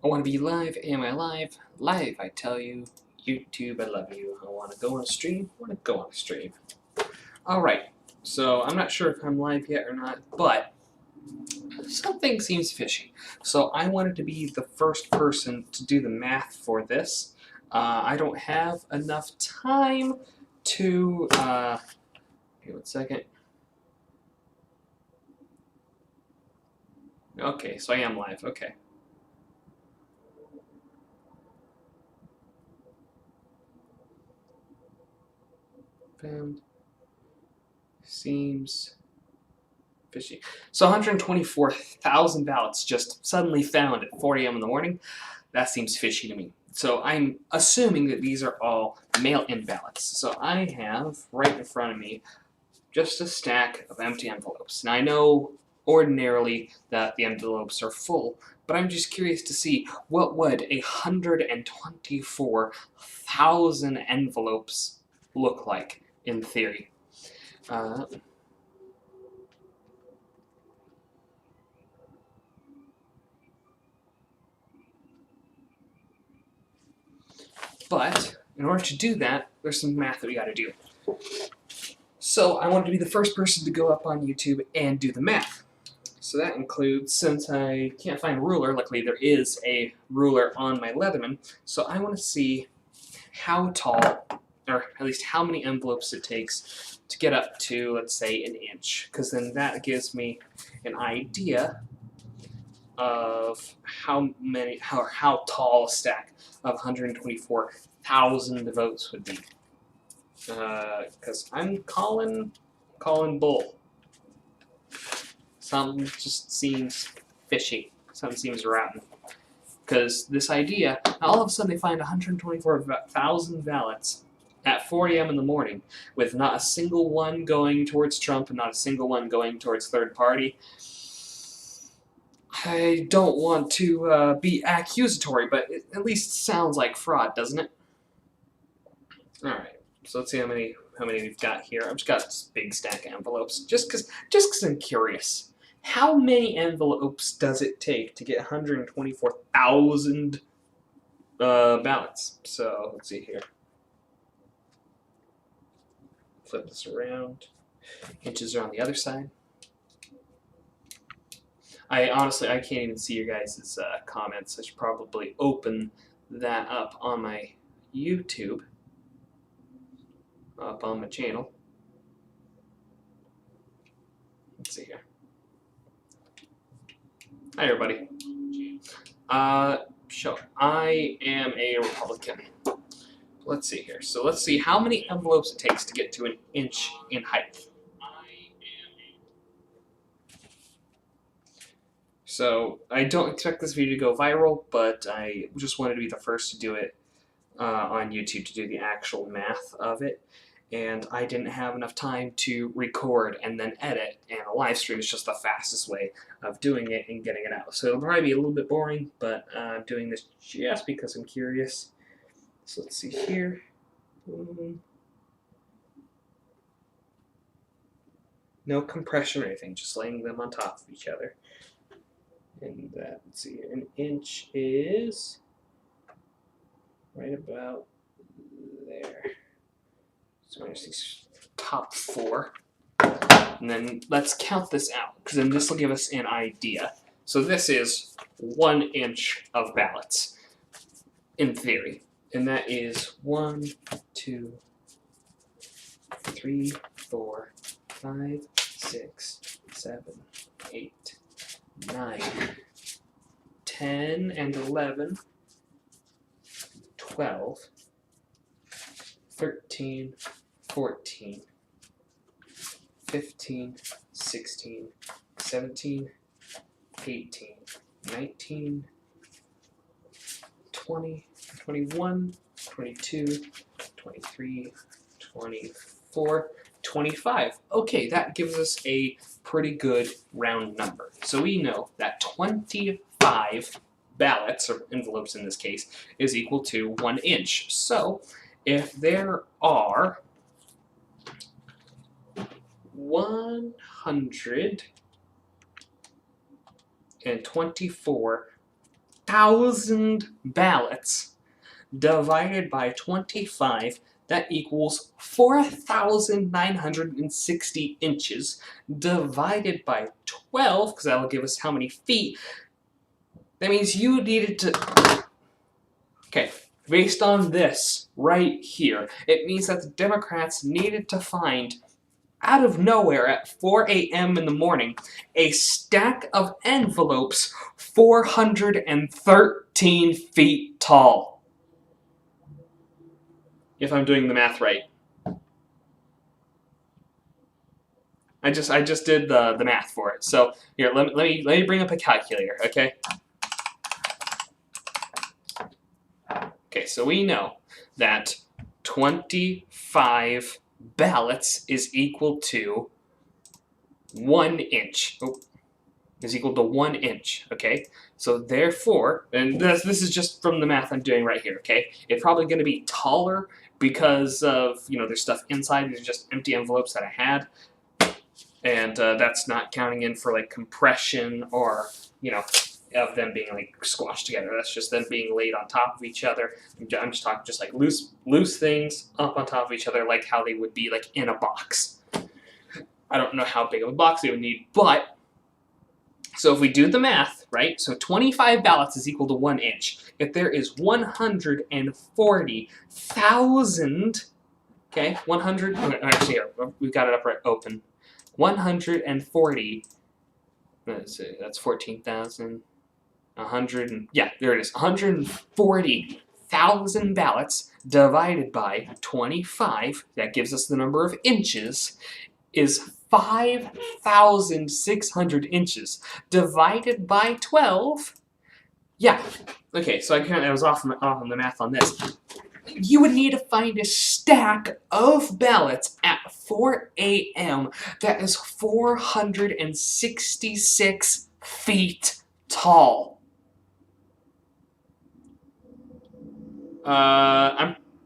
I want to be live. Am I live? Live, I tell you. YouTube, I love you. I want to go on a stream. I want to go on a stream. Alright, so I'm not sure if I'm live yet or not, but something seems fishy. So I wanted to be the first person to do the math for this. I don't have enough time to... Give it a second. Okay, so I am live. Okay. Found. Seems fishy. So 124,000 ballots just suddenly found at 4 a.m. in the morning. That seems fishy to me. So I'm assuming that these are all mail-in ballots. So I have right in front of me just a stack of empty envelopes. Now I know ordinarily that the envelopes are full, but I'm just curious to see what would 124,000 envelopes look like in theory. But in order to do that, there's some math that we got to do. So I wanted to be the first person to go up on YouTube and do the math. So that includes, since I can't find a ruler, luckily there is a ruler on my Leatherman, so I want to see how tall, or at least how many envelopes it takes to get up to, let's say, an inch, because then that gives me an idea of how tall a stack of 124,000 votes would be. Because I'm calling bull. Something just seems fishy. Something seems rotten. Because this idea, all of a sudden they find 124,000 ballots at 4 a.m. in the morning, with not a single one going towards Trump and not a single one going towards third party. I don't want to be accusatory, but it at least sounds like fraud, doesn't it? Alright, so let's see how many we've got here. I've just got this big stack of envelopes, just because I'm curious. How many envelopes does it take to get 124,000 ballots? So, let's see here. Flip this around. Inches are on the other side. Honestly, I can't even see your guys' comments. I should probably open that up on my YouTube, up on my channel. Let's see here. Hi, everybody. Sure. I am a Republican. Let's see here. So let's see how many envelopes it takes to get to an inch in height. So I don't expect this video to go viral, but I just wanted to be the first to do it on YouTube, to do the actual math of it. And I didn't have enough time to record and then edit, and a live stream is just the fastest way of doing it and getting it out. So it'll probably be a little bit boring, but I'm doing this just because I'm curious. So let's see here. No compression or anything, just laying them on top of each other. And let's see, an inch is right about there. So minus these top four. And then let's count this out, because then this will give us an idea. So this is 1 inch of ballots, in theory. And that is 1, 2, 3, 4, 5, 6, 7, 8, 9, 10, and 11, 12, 13, 14, 15, 16, 17, 18, 19, 20, 21, 22, 23, 24, 25. Okay, that gives us a pretty good round number. So we know that 25 ballots, or envelopes in this case, is equal to 1 inch. So if there are 124,000 1,000 ballots divided by 25, that equals 4,960 inches, divided by 12, because that will give us how many feet. That means you needed to... Okay, based on this right here, it means that the Democrats needed to find, out of nowhere at 4 a.m. in the morning, a stack of envelopes 413 feet tall. If I'm doing the math right. I just did the math for it. So here, let me bring up a calculator, okay? Okay, so we know that 25 ballots is equal to 1 inch. Oh, is equal to 1 inch, okay? So therefore, and this is just from the math I'm doing right here, okay? It's probably going to be taller because of, you know, there's stuff inside. These are just empty envelopes that I had. And that's not counting in for, like, compression or, you know, of them being, like, squashed together. That's just them being laid on top of each other. I'm just talking just, like, loose things up on top of each other, like how they would be, like, in a box. I don't know how big of a box they would need, but... So if we do the math, right, so 25 ballots is equal to 1 inch. If there is 140,000, okay, 100, actually here, we've got it up right open. 140, let's see, that's 14,000, 100, yeah, there it is, 140,000 ballots divided by 25, that gives us the number of inches, is 5,600 inches. Divided by 12, yeah, okay, so I was off on the math on this. You would need to find a stack of ballots at 4 a.m. that is 466 feet tall.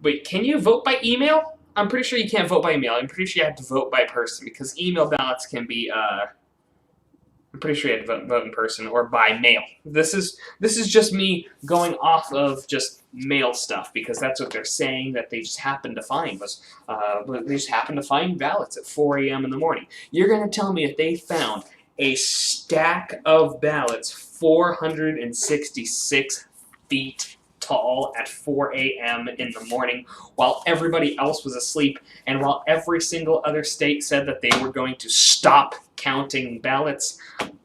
Wait, can you vote by email? I'm pretty sure you can't vote by email. I'm pretty sure you have to vote by person because email ballots can be, I'm pretty sure you have to vote in person or by mail. This is just me going off of just mail stuff because that's what they're saying that they just happened to find was, they just happened to find ballots at 4 a.m. in the morning. You're going to tell me if they found a stack of ballots 466 feet tall at 4 a.m. in the morning while everybody else was asleep and while every single other state said that they were going to stop counting ballots.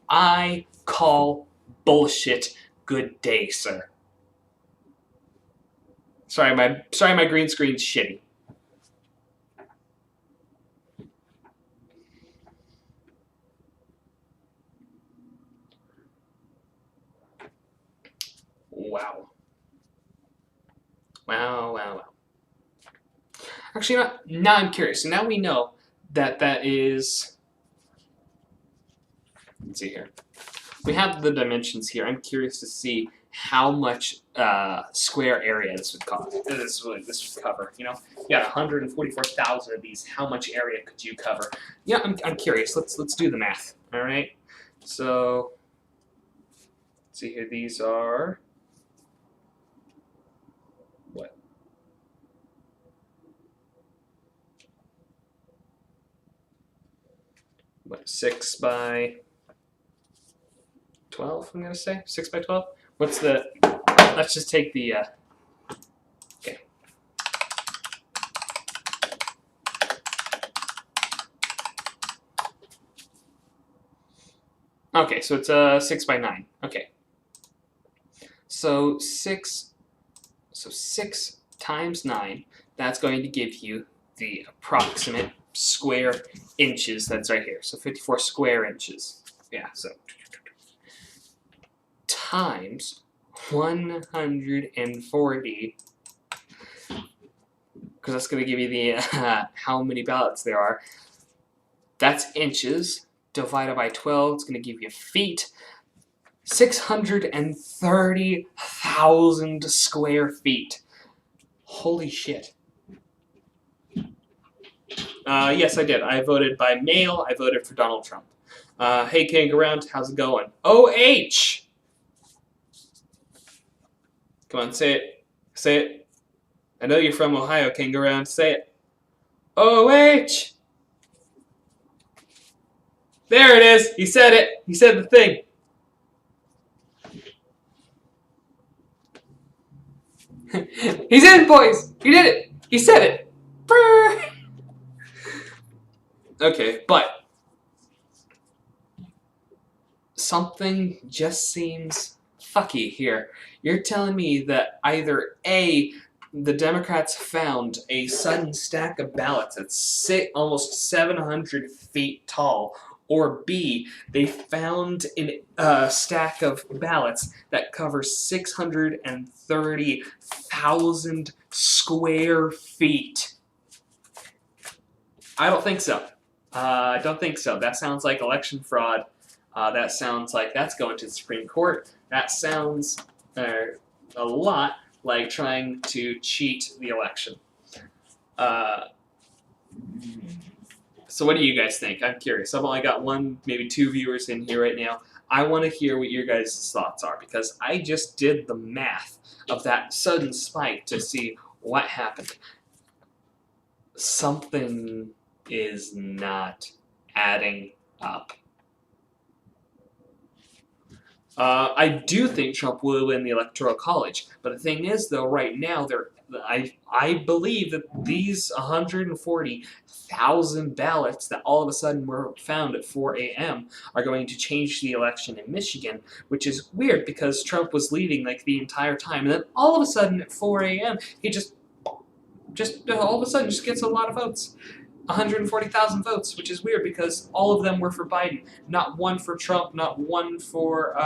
I call bullshit. Good day, sir. Sorry, my green screen's shitty. Wow. Wow. Actually, now I'm curious. So now we know that that is... Let's see here. We have the dimensions here. I'm curious to see how much square area this would cover. This would cover. You know, you got 144,000 of these. How much area could you cover? Yeah, I'm curious. Let's do the math. All right. So let's see here. These are what? What, 6 by 12, I'm going to say? 6 by 12? What's the... Let's just take the... Okay. Okay, so it's 6 by 9. Okay. So 6 times 9, that's going to give you the approximate square inches that's right here. So 54 square inches. Yeah, so times 140, because that's going to give you the how many ballots there are. That's inches divided by 12. It's going to give you feet. 630,000 square feet. Holy shit. Yes, I did. I voted by mail. I voted for Donald Trump. Hey, King Around, how's it going? OH! Come on, say it. Say it. I know you're from Ohio, Kangaroo. Say it. O-H! There it is! He said it! He said the thing! He's in, boys! He did it! He said it! Brrr. Okay, but something just seems fucky here. You're telling me that either A, the Democrats found a sudden stack of ballots that's almost 700 feet tall, or B, they found a stack of ballots that covers 630,000 square feet. I don't think so. I don't think so. That sounds like election fraud. That sounds like that's going to the Supreme Court. That sounds a lot like trying to cheat the election. So what do you guys think? I'm curious. I've only got one, maybe two viewers in here right now. I want to hear what your guys' thoughts are, because I just did the math of that sudden spike to see what happened. Something is not adding up. I do think Trump will win the Electoral College, but the thing is, though, right now, I believe that these 140,000 ballots that all of a sudden were found at 4 a.m. are going to change the election in Michigan, which is weird because Trump was leading like the entire time, and then all of a sudden at 4 a.m. he just all of a sudden just gets a lot of votes. 140,000 votes, which is weird because all of them were for Biden. Not one for Trump, not one for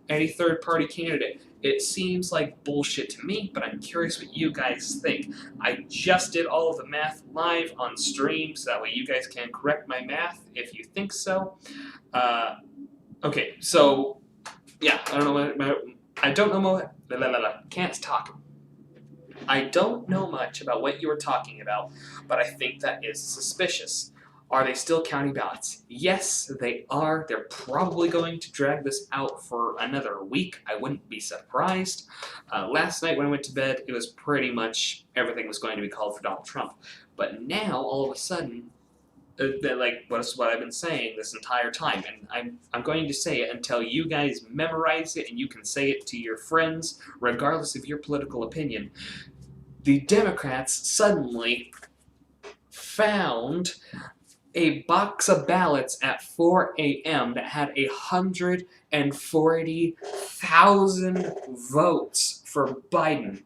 any third-party candidate. It seems like bullshit to me, but I'm curious what you guys think. I just did all of the math live on stream, so that way you guys can correct my math if you think so. Okay, so, yeah, I don't know can't talk. I don't know much about what you were talking about, but I think that is suspicious. Are they still counting ballots? Yes, they are. They're probably going to drag this out for another week. I wouldn't be surprised. Last night when I went to bed, it was pretty much everything was going to be called for Donald Trump. But now, all of a sudden, like what's what I've been saying this entire time, and I'm going to say it until you guys memorize it and you can say it to your friends, regardless of your political opinion. The Democrats suddenly found a box of ballots at 4 a.m. that had 140,000 votes for Biden.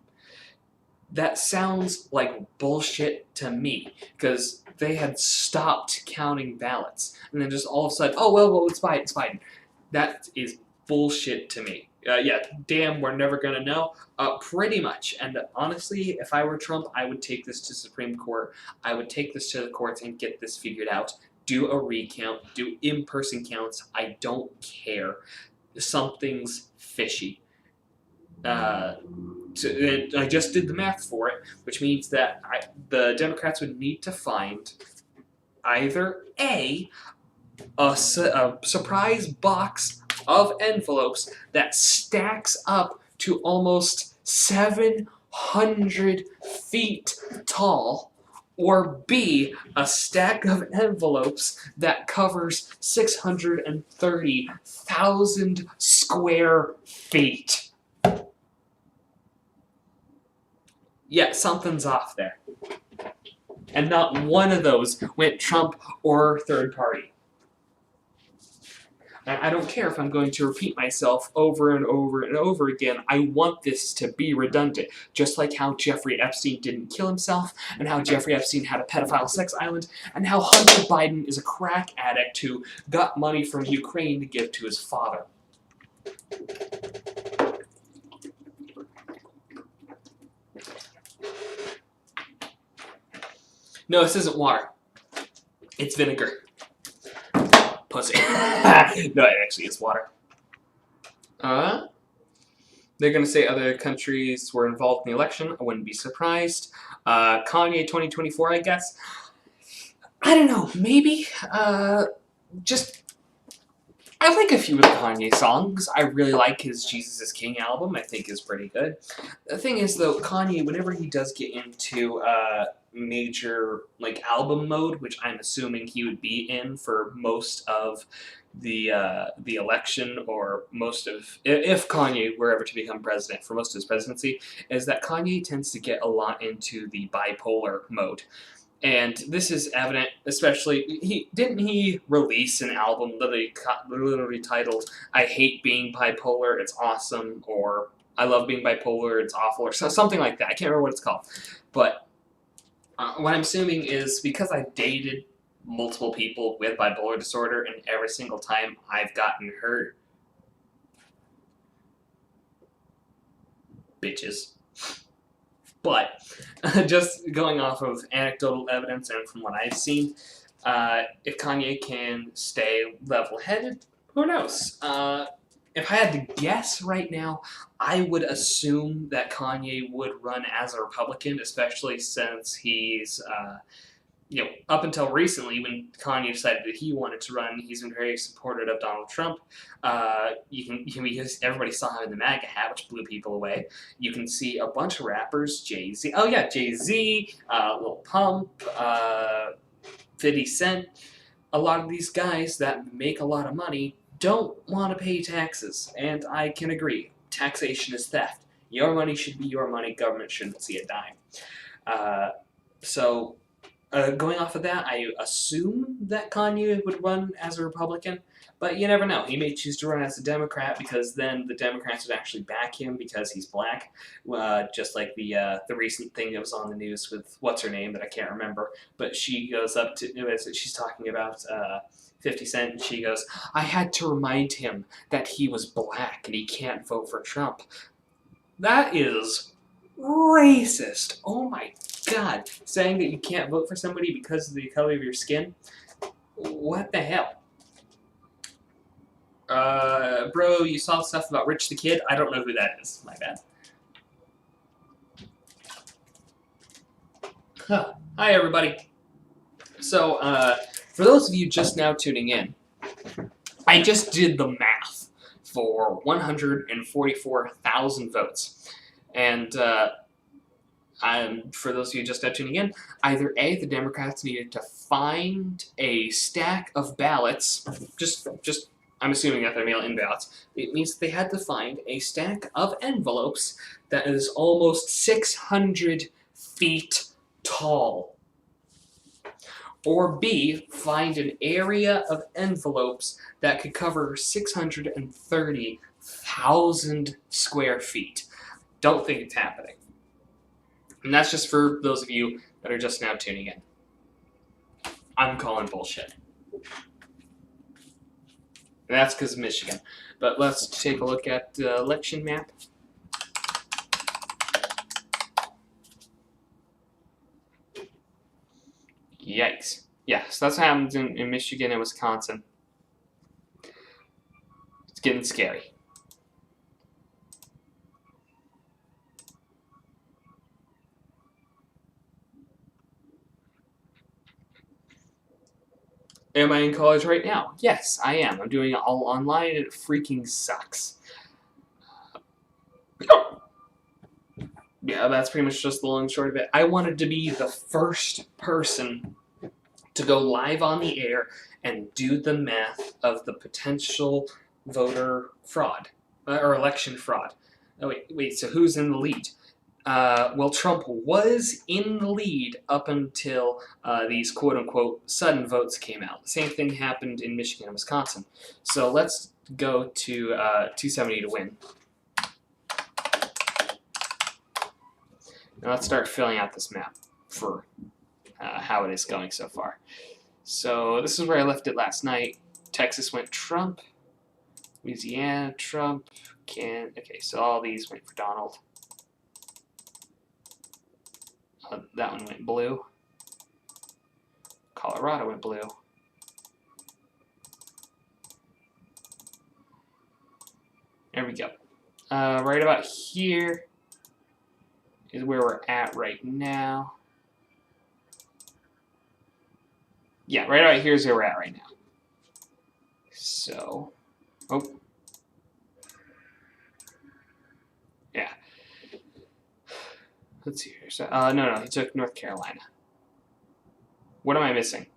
That sounds like bullshit to me, because they had stopped counting ballots, and then just all of a sudden, oh, well, it's Biden, it's Biden. That is bullshit to me. Yeah, damn, we're never gonna know. Pretty much. And honestly, if I were Trump, I would take this to Supreme Court. I would take this to the courts and get this figured out. Do a recount. Do in-person counts. I don't care. Something's fishy. I just did the math for it, which means that the Democrats would need to find either A, a surprise box of envelopes that stacks up to almost 700 feet tall, or B, a stack of envelopes that covers 630,000 square feet. Yeah, something's off there. And not one of those went Trump or third party. I don't care if I'm going to repeat myself over and over and over again. I want this to be redundant. Just like how Jeffrey Epstein didn't kill himself, and how Jeffrey Epstein had a pedophile sex island, and how Hunter Biden is a crack addict who got money from Ukraine to give to his father. No, this isn't water. It's vinegar. Pussy. No, it actually is water. They're going to say other countries were involved in the election. I wouldn't be surprised. Kanye 2024, I guess. I don't know. Maybe. Just I like a few of the Kanye songs. I really like his Jesus is King album. I think is pretty good. The thing is, though, Kanye, whenever he does get into major like album mode, which I'm assuming he would be in for most of the election, or most of if Kanye were ever to become president for most of his presidency, is that Kanye tends to get a lot into the bipolar mode. And this is evident, especially he release an album literally titled "I Hate Being Bipolar, It's Awesome," or "I Love Being Bipolar, It's Awful," or something like that. I can't remember what it's called, but what I'm assuming is because I dated multiple people with bipolar disorder, and every single time I've gotten hurt, bitches. But just going off of anecdotal evidence and from what I've seen, if Kanye can stay level-headed, who knows? If I had to guess right now, I would assume that Kanye would run as a Republican, especially since he's, up until recently, when Kanye decided that he wanted to run, he's been very supportive of Donald Trump. Everybody saw him in the MAGA hat, which blew people away. You can see a bunch of rappers, Jay-Z. Oh yeah, Jay-Z, Lil Pump, 50 Cent. A lot of these guys that make a lot of money don't want to pay taxes, and I can agree. Taxation is theft. Your money should be your money. Government shouldn't see a dime. Going off of that, I assume that Kanye would run as a Republican, but you never know. He may choose to run as a Democrat because then the Democrats would actually back him because he's black. Just like the recent thing that was on the news with what's her name that I can't remember, but she goes up to she's talking about 50 Cent, and she goes, "I had to remind him that he was black and he can't vote for Trump." That is racist. Oh my God. Saying that you can't vote for somebody because of the color of your skin? What the hell? Bro, you saw stuff about Rich the Kid? I don't know who that is. My bad. Huh. Hi, everybody. So, for those of you just now tuning in, I just did the math for 144,000 votes. And, for those of you just now tuning in, either A, the Democrats needed to find a stack of ballots, I'm assuming that they're mail-in ballots. It means they had to find a stack of envelopes that is almost 600 feet tall. Or B, find an area of envelopes that could cover 630,000 square feet. Don't think it's happening. And that's just for those of you that are just now tuning in. I'm calling bullshit. And that's because of Michigan. But let's take a look at the election map. Yikes. Yeah, so that's what happens in Michigan and Wisconsin. It's getting scary. Am I in college right now? Yes, I am. I'm doing it all online and it freaking sucks. Yeah, that's pretty much just the long and short of it. I wanted to be the first person to go live on the air and do the math of the potential voter fraud, or election fraud. Oh, wait, so who's in the lead? Well, Trump was in the lead up until these quote-unquote sudden votes came out. The same thing happened in Michigan and Wisconsin. So let's go to 270 to win. Now let's start filling out this map for how it is going so far. So this is where I left it last night. Texas went Trump. Louisiana, Trump. Okay, so all these went for Donald. That one went blue. Colorado went blue. There we go. Right about here is where we're at right now. Yeah, right about here is where we're at right now. So Oh. Yeah. Let's see here. So, no, he took North Carolina. What am I missing?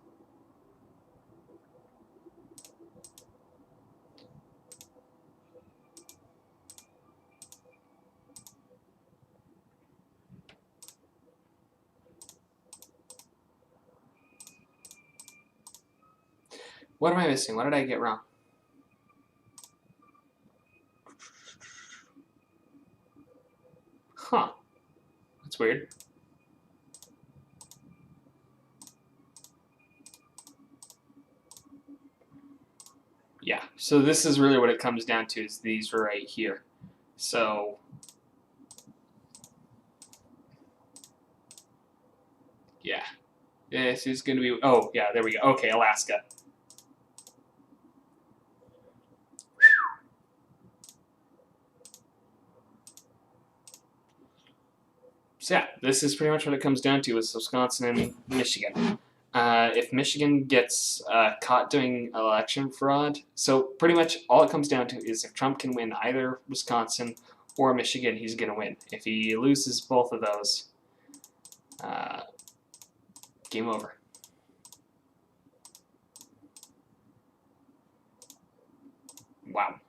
What am I missing? What did I get wrong? Huh. That's weird. Yeah, so this is really what it comes down to, is these right here. So, yeah. This is going to be, oh, yeah, there we go. Okay, Alaska. So yeah, this is pretty much what it comes down to, is Wisconsin and Michigan. If Michigan gets caught doing election fraud, so pretty much all it comes down to is if Trump can win either Wisconsin or Michigan, he's going to win. If he loses both of those, game over. Wow.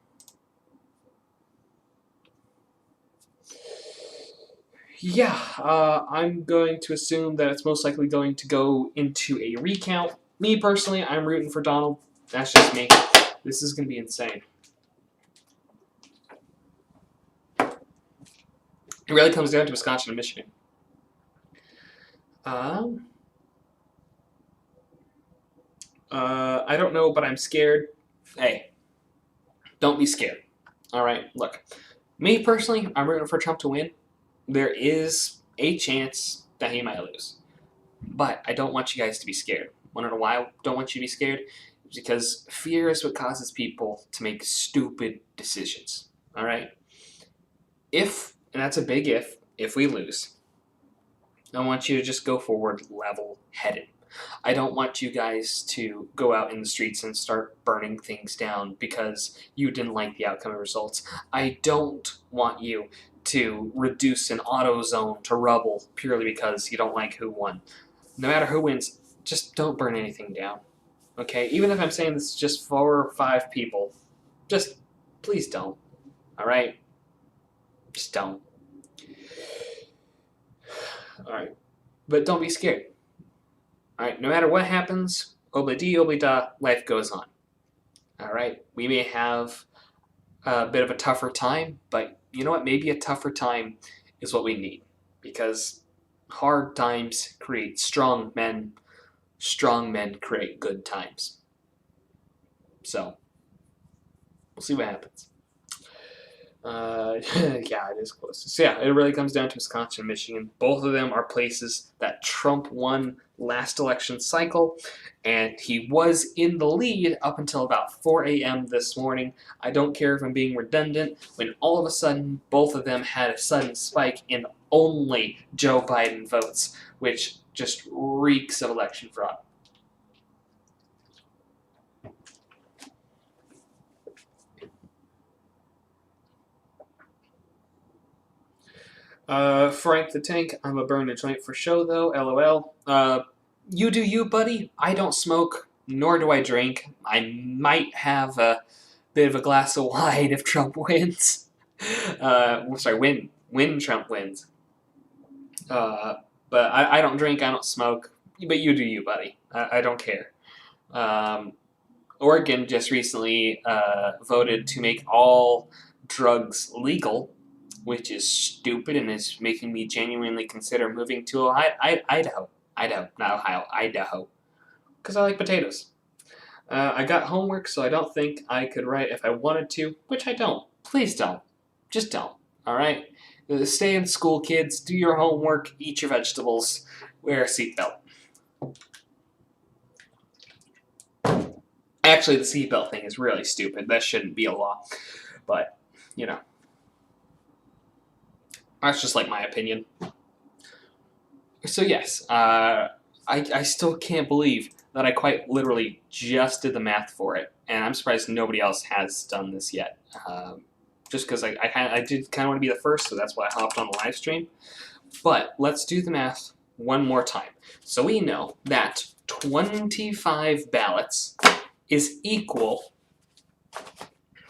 Yeah, I'm going to assume that it's most likely going to go into a recount. Me personally, I'm rooting for Donald. That's just me. This is going to be insane. It really comes down to Wisconsin and Michigan. I don't know, but I'm scared. Hey, don't be scared. All right, look. Me personally, I'm rooting for Trump to win. There is a chance that he might lose. But I don't want you guys to be scared. Want to know why I don't want you to be scared? It's because fear is what causes people to make stupid decisions. All right? If, and that's a big if we lose, I want you to just go forward level-headed. I don't want you guys to go out in the streets and start burning things down because you didn't like the outcome of results. I don't want you to reduce an auto zone to rubble purely because you don't like who won. No matter who wins, just don't burn anything down. Okay? Even if I'm saying this is just 4 or 5 people, just please don't. Alright? Just don't. Alright. But don't be scared. Alright, no matter what happens, obli-dee, obli-da, life goes on. Alright? We may have a bit of a tougher time, but you know what? Maybe a tougher time is what we need. Because hard times create strong men create good times. So, we'll see what happens. Yeah, it is close. So yeah, it really comes down to Wisconsin and Michigan. Both of them are places that Trump won last election cycle, and he was in the lead up until about 4 a.m. this morning. I don't care if I'm being redundant, when all of a sudden, both of them had a sudden spike in only Joe Biden votes, which just reeks of election fraud. Frank the Tank, I'm a burn a joint for show though, LOL. You do you, buddy. I don't smoke, nor do I drink. I might have a bit of a glass of wine if Trump wins. When Trump wins. But I don't drink, I don't smoke. But you do you, buddy. I don't care. Oregon just recently voted to make all drugs legal, which is stupid and is making me genuinely consider moving to Idaho. Idaho, not Ohio, Idaho. Because I like potatoes. I got homework, so I don't think I could write if I wanted to, which I don't. Please don't. Just don't. Alright? Stay in school, kids. Do your homework. Eat your vegetables. Wear a seatbelt. Actually, the seatbelt thing is really stupid. That shouldn't be a law. But, you know. That's just like my opinion. So yes, I still can't believe that I quite literally just did the math for it, and I'm surprised nobody else has done this yet. Just because I did kind of want to be the first, so that's why I hopped on the live stream. But let's do the math one more time. So we know that 25 ballots is equal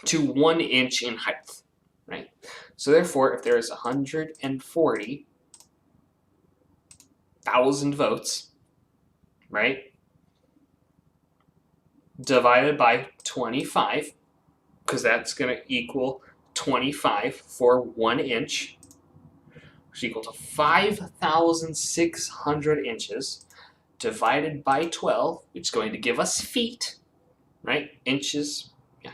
to 1 inch in height, right? So therefore, if there is 140,000 votes, right, divided by 25, because that's going to equal 25 for 1 inch, which is equal to 5,600 inches, divided by 12, which is going to give us feet, right? Inches, yeah,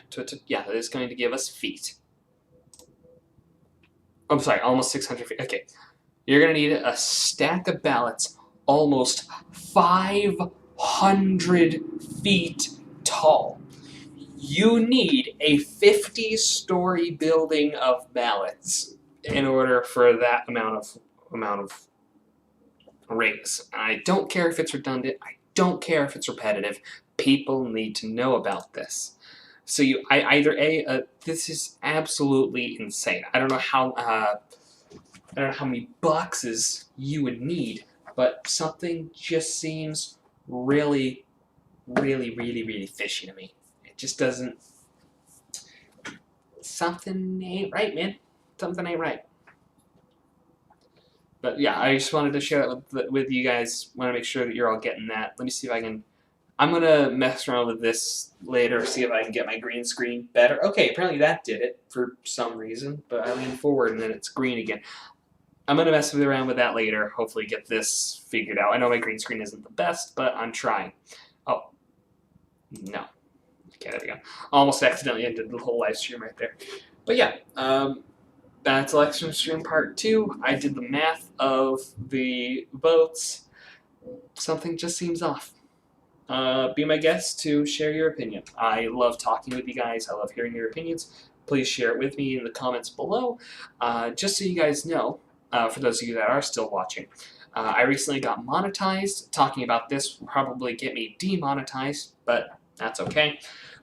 that is going to give us feet. I'm sorry, almost 600 feet. Okay, you're going to need a stack of ballots almost 500 feet tall. You need a 50-story building of ballots in order for that amount of rings. I don't care if it's redundant. I don't care if it's repetitive. People need to know about this. So this is absolutely insane. I don't know how many boxes you would need, but something just seems really, really, really, really fishy to me. It just doesn't. Something ain't right, man. Something ain't right. But yeah, I just wanted to share that with you guys. Want to make sure that you're all getting that. Let me see if I can. I'm gonna mess around with this later, see if I can get my green screen better. Okay, apparently that did it for some reason, but I lean forward and then it's green again. I'm gonna mess around with that later. Hopefully, get this figured out. I know my green screen isn't the best, but I'm trying. Oh, no. Okay, there we go. Almost accidentally ended the whole live stream right there. But yeah, that's election stream part 2. I did the math of the votes. Something just seems off. Be my guest to share your opinion. I love talking with you guys. I love hearing your opinions. Please share it with me in the comments below. Just so you guys know, for those of you that are still watching, I recently got monetized. Talking about this will probably get me demonetized, but that's okay.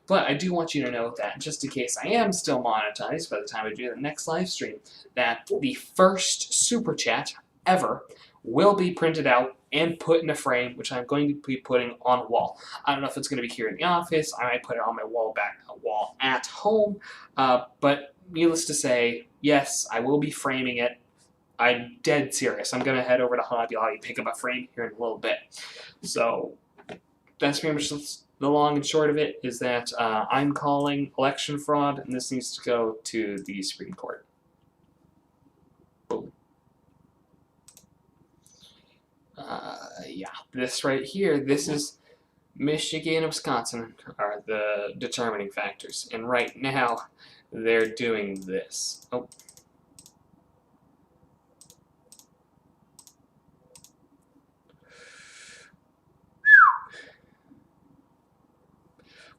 But I do want you to know that just in case I am still monetized by the time I do the next live stream, that the first super chat ever will be printed out and put in a frame, which I'm going to be putting on a wall. I don't know if it's going to be here in the office. I might put it on my wall at home. But needless to say, yes, I will be framing it. I'm dead serious. I'm going to head over to Hobby Lobby, pick up a frame here in a little bit. So that's pretty much the long and short of it, is that I'm calling election fraud, and this needs to go to the Supreme Court. Boom. Yeah, this right here, this is Michigan and Wisconsin are the determining factors, and right now they're doing this. Oh.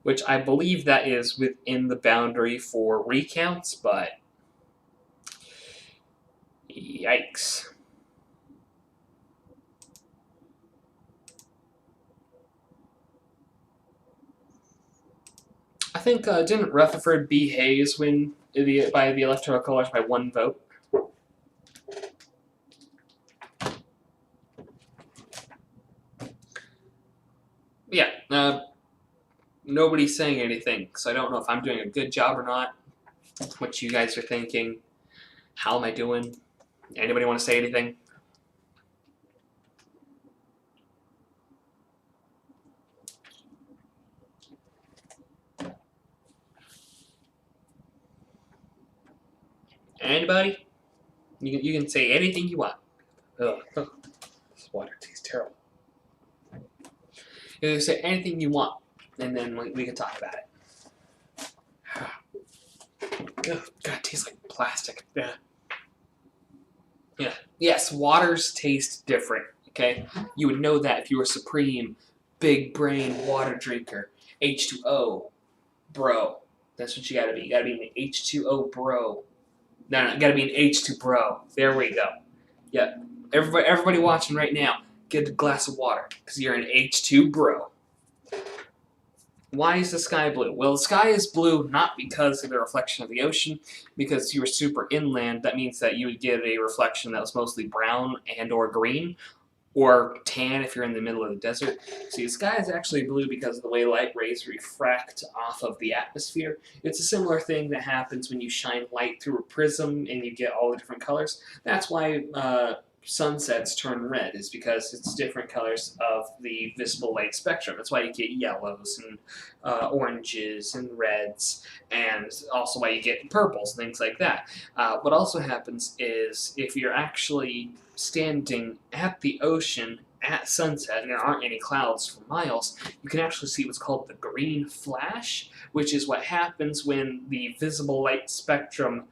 Which I believe that is within the boundary for recounts, but yikes. I think, didn't Rutherford B. Hayes win by the Electoral College by 1 vote? Yeah, nobody's saying anything, so I don't know if I'm doing a good job or not. What you guys are thinking. How am I doing? Anybody want to say anything? Anybody? You can say anything you want. Ugh. This water tastes terrible. You can say anything you want, and then we can talk about it. Ugh, God, it tastes like plastic. Yeah. Yeah. Yes, waters taste different, okay? You would know that if you were a supreme, big brain water drinker. H2O, bro. That's what you gotta be. You gotta be an H2O bro. No, you gotta be an H2 bro. There we go. Yeah. Everybody watching right now, get a glass of water, because you're an H2 bro. Why is the sky blue? Well, the sky is blue not because of the reflection of the ocean, because you were super inland. That means that you would get a reflection that was mostly brown and or green, or tan if you're in the middle of the desert. See, the sky is actually blue because of the way light rays refract off of the atmosphere. It's a similar thing that happens when you shine light through a prism and you get all the different colors. That's why sunsets turn red, is because it's different colors of the visible light spectrum. That's why you get yellows and oranges and reds, and also why you get purples and things like that. What also happens is if you're actually standing at the ocean at sunset and there aren't any clouds for miles, you can actually see what's called the green flash, which is what happens when the visible light spectrum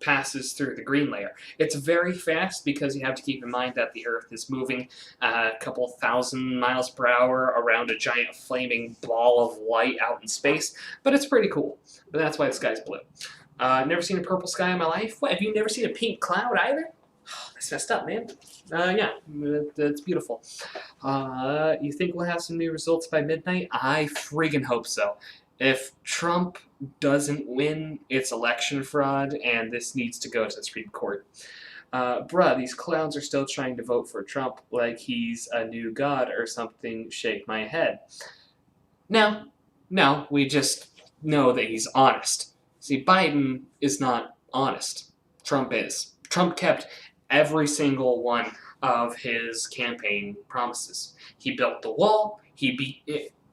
passes through the green layer. It's very fast because you have to keep in mind that the Earth is moving a couple thousand miles per hour around a giant flaming ball of light out in space, but it's pretty cool. But that's why the sky's blue. Never seen a purple sky in my life? What, have you never seen a pink cloud either? That's messed up, man. Yeah, it's beautiful. You think we'll have some new results by midnight? I friggin' hope so. If Trump doesn't win, it's election fraud, and this needs to go to the Supreme Court. Bruh, these clowns are still trying to vote for Trump like he's a new god or something. Shake my head. No, we just know that he's honest. See, Biden is not honest. Trump is. Trump kept every single one of his campaign promises. He built the wall, he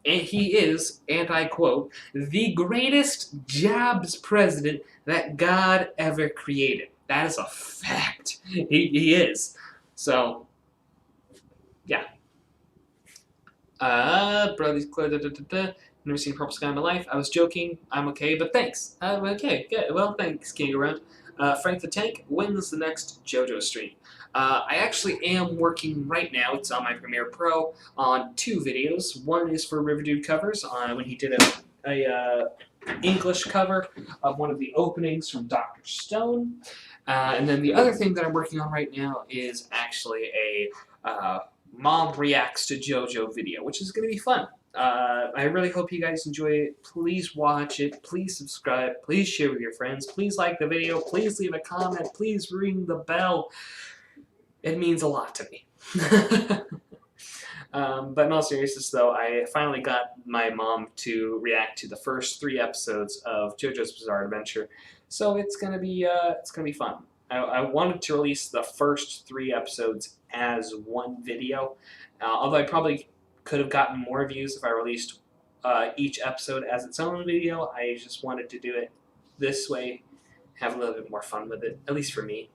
is, and I quote, the greatest jobs president that God ever created. That is a fact. He is. So, yeah. Brothers, never seen a purple sky in my life. I was joking. I'm okay, but thanks. I'm okay. Good. Well, thanks, King Around. Frank the Tank, when's the next JoJo stream? I actually am working right now, it's on my Premiere Pro, on 2 videos. One is for Riverdude Covers, when he did a English cover of one of the openings from Dr. Stone. And then the other thing that I'm working on right now is actually a Mom Reacts to JoJo video, which is going to be fun. I really hope you guys enjoy it. Please watch it. Please subscribe. Please share with your friends. Please like the video. Please leave a comment. Please ring the bell. It means a lot to me. But in all seriousness, though, I finally got my mom to react to the first 3 episodes of JoJo's Bizarre Adventure, so it's gonna be fun. I wanted to release the first 3 episodes as one video, although I probably could have gotten more views if I released each episode as its own video. I just wanted to do it this way, have a little bit more fun with it, at least for me.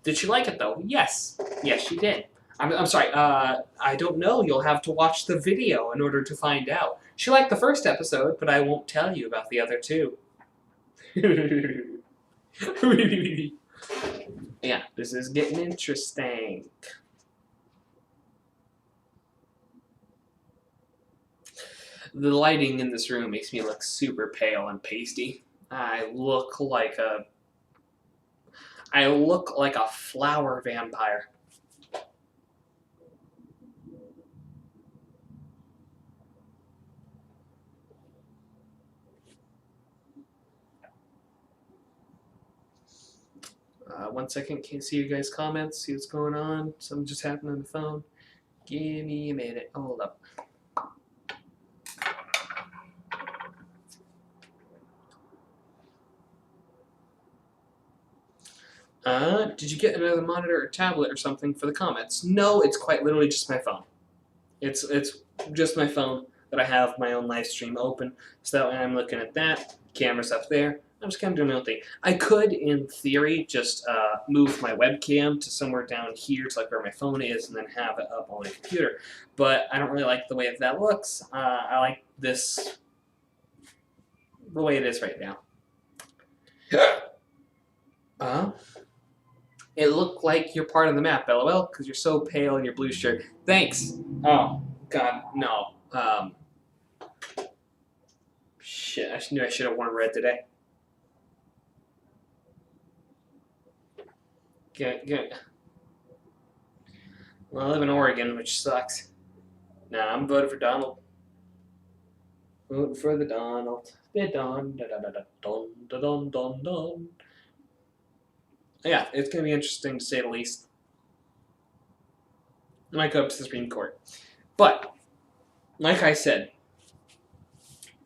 Did she like it though? Yes, she did. I'm sorry, I don't know. You'll have to watch the video in order to find out. She liked the first episode, but I won't tell you about the other 2. Yeah, this is getting interesting. The lighting in this room makes me look super pale and pasty. I look like a flower vampire. One second, can't see you guys' comments, see what's going on. Something just happened on the phone. Give me a minute. Hold up. Did you get another monitor or tablet or something for the comments? No, it's quite literally just my phone. It's just my phone that I have my own live stream open, so that when I'm looking at that, camera's up there, I'm just kind of doing my own thing. I could, in theory, just move my webcam to somewhere down here to like where my phone is and then have it up on my computer, but I don't really like the way that looks. I like this the way it is right now. It looked like you're part of the map, LOL, because you're so pale in your blue shirt. Thanks. Oh, God, no. Shit, I knew I should have worn red today. Good. Well, I live in Oregon, which sucks. Nah, I'm voting for Donald. Voting for the Donald. The Don, da da da da, don, da don, don, don. Yeah, it's going to be interesting to say the least. It might go up to the Supreme Court. But, like I said,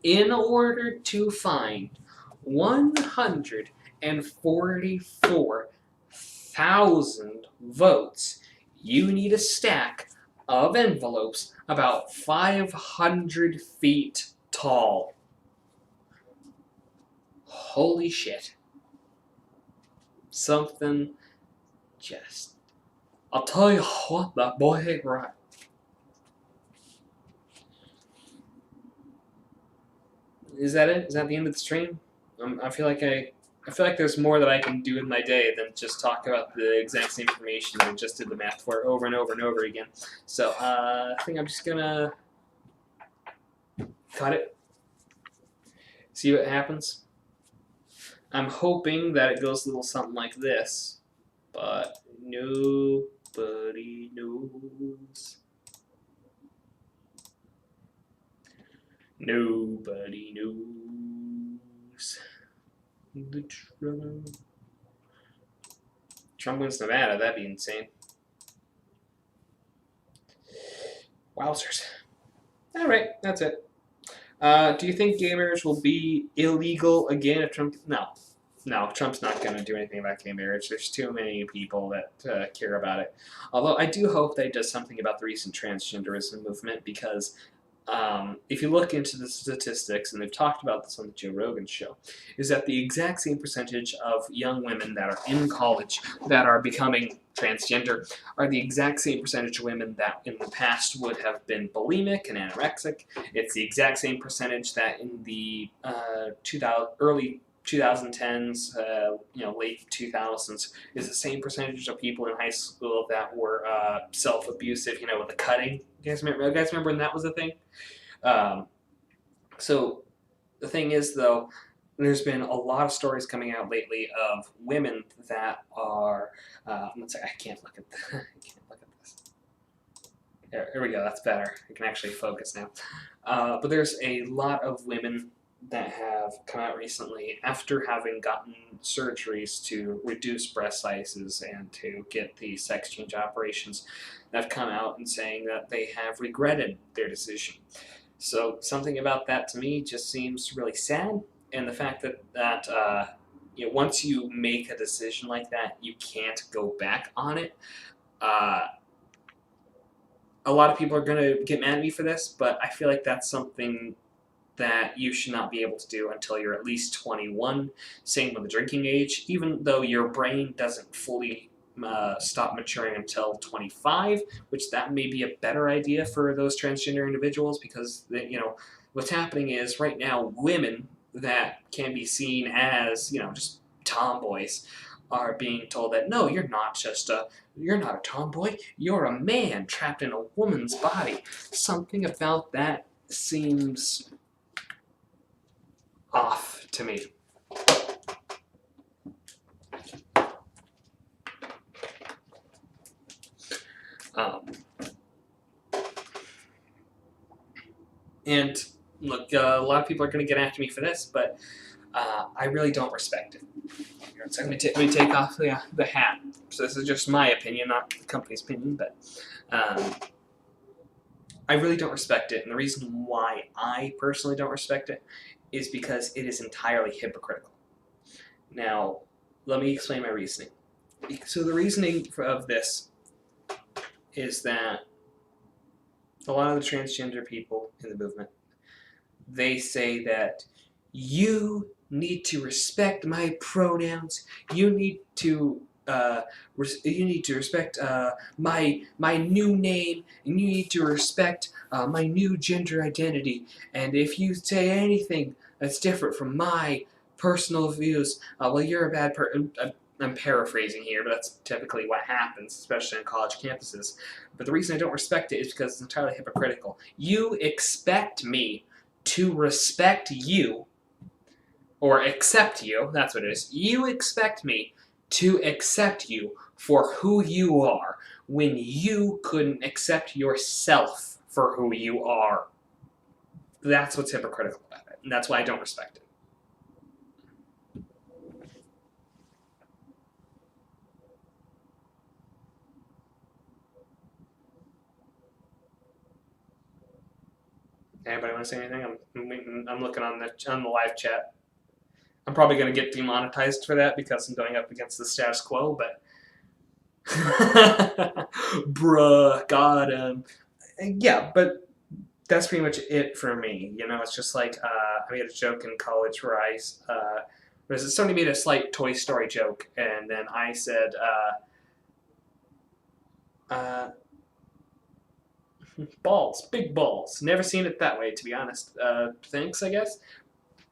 in order to find 144,000 votes, you need a stack of envelopes about 500 feet tall. Holy shit. Something just... I'll tell you what, that boy ain't right. Is that it? Is that the end of the stream? I feel like there's more that I can do in my day than just talk about the exact same information that I just did the math for over and over and over again. So I think I'm just gonna cut it. See what happens. I'm hoping that it goes a little something like this, but nobody knows. Nobody knows the trouble. Trump wins Nevada, that'd be insane. Wowzers. Alright, that's it. Do you think gay marriage will be illegal again if Trump... No, Trump's not going to do anything about gay marriage. There's too many people that care about it. Although I do hope that he does something about the recent transgenderism movement, because if you look into the statistics, and they've talked about this on the Joe Rogan show, is that the exact same percentage of young women that are in college that are becoming transgender are the exact same percentage of women that in the past would have been bulimic and anorexic. It's the exact same percentage that in the early 2010s, late 2000s, is the same percentage of people in high school that were self-abusive, with the cutting. You guys remember when that was a thing? So the thing is, though, there's been a lot of stories coming out lately of women that are, let's say, I can't look at this. Here we go, that's better. I can actually focus now. But there's a lot of women that have come out recently after having gotten surgeries to reduce breast sizes and to get the sex change operations, that have come out and saying that they have regretted their decision. So something about that to me just seems really sad, and the fact that once you make a decision like that, you can't go back on it. A lot of people are going to get mad at me for this, but I feel like that's something that you should not be able to do until you're at least 21. Same with the drinking age, even though your brain doesn't fully stop maturing until 25, which that may be a better idea for those transgender individuals, because what's happening is right now women that can be seen as just tomboys are being told that no, you're not a tomboy, you're a man trapped in a woman's body. Something about that seems off to me. And look, a lot of people are going to get after me for this, but I really don't respect it. So let me take off the hat. So this is just my opinion, not the company's opinion, but I really don't respect it. And the reason why I personally don't respect it is because it is entirely hypocritical. Now, let me explain my reasoning. So the reasoning of this is that a lot of the transgender people in the movement, they say that you need to respect my pronouns, you need to respect my new name, and you need to respect my new gender identity, and if you say anything that's different from my personal views, well, you're a bad person. I'm paraphrasing here, but that's typically what happens, especially on college campuses. But the reason I don't respect it is because it's entirely hypocritical. You expect me to respect you, or accept you, that's what it is. You expect me to accept you for who you are when you couldn't accept yourself for who you are. That's what's hypocritical about it, and that's why I don't respect it. Anybody want to say anything? I'm looking on the live chat. I'm probably going to get demonetized for that because I'm going up against the status quo, but bruh, got him. Yeah, but that's pretty much it for me. You know, it's just like I made a joke in college where somebody made a slight Toy Story joke, and then I said, balls, big balls. Never seen it that way, to be honest. Thanks, I guess.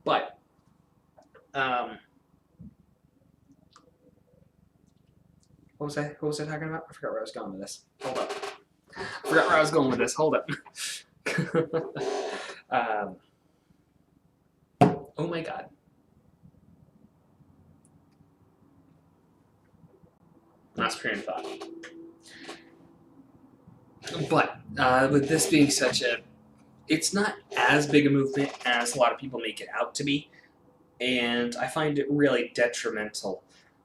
But what was I talking about? I forgot where I was going with this. Hold up. I forgot where I was going with this. Hold up. Oh my god. Last train of thought. But with this being it's not as big a movement as a lot of people make it out to be, and I find it really detrimental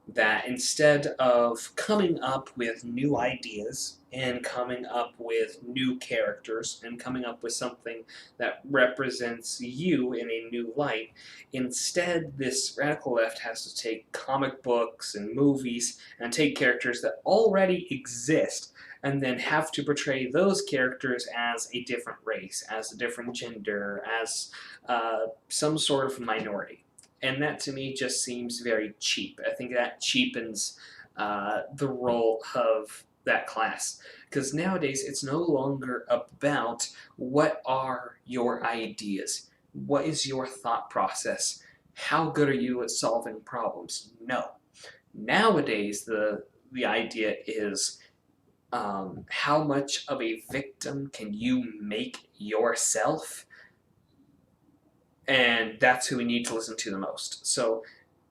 that instead of coming up with new ideas and coming up with new characters and coming up with something that represents you in a new light, instead this radical left has to take comic books and movies and take characters that already exist and then have to portray those characters as a different race, as a different gender, as some sort of minority. And that to me just seems very cheap. I think that cheapens the role of that class. Because nowadays it's no longer about what are your ideas, what is your thought process, how good are you at solving problems. No. Nowadays the idea is how much of a victim can you make yourself? And that's who we need to listen to the most. So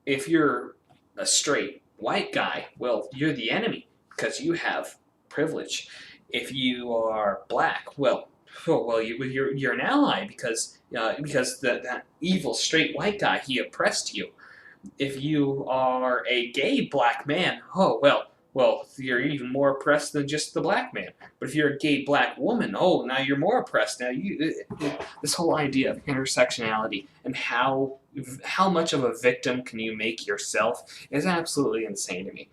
if you're a straight white guy, well, you're the enemy because you have privilege. If you are black, well, you're an ally because that evil straight white guy, he oppressed you. If you are a gay black man, oh, well, you're even more oppressed than just the black man. But if you're a gay black woman, oh, now you're more oppressed. Now this whole idea of intersectionality and how much of a victim can you make yourself is absolutely insane to me.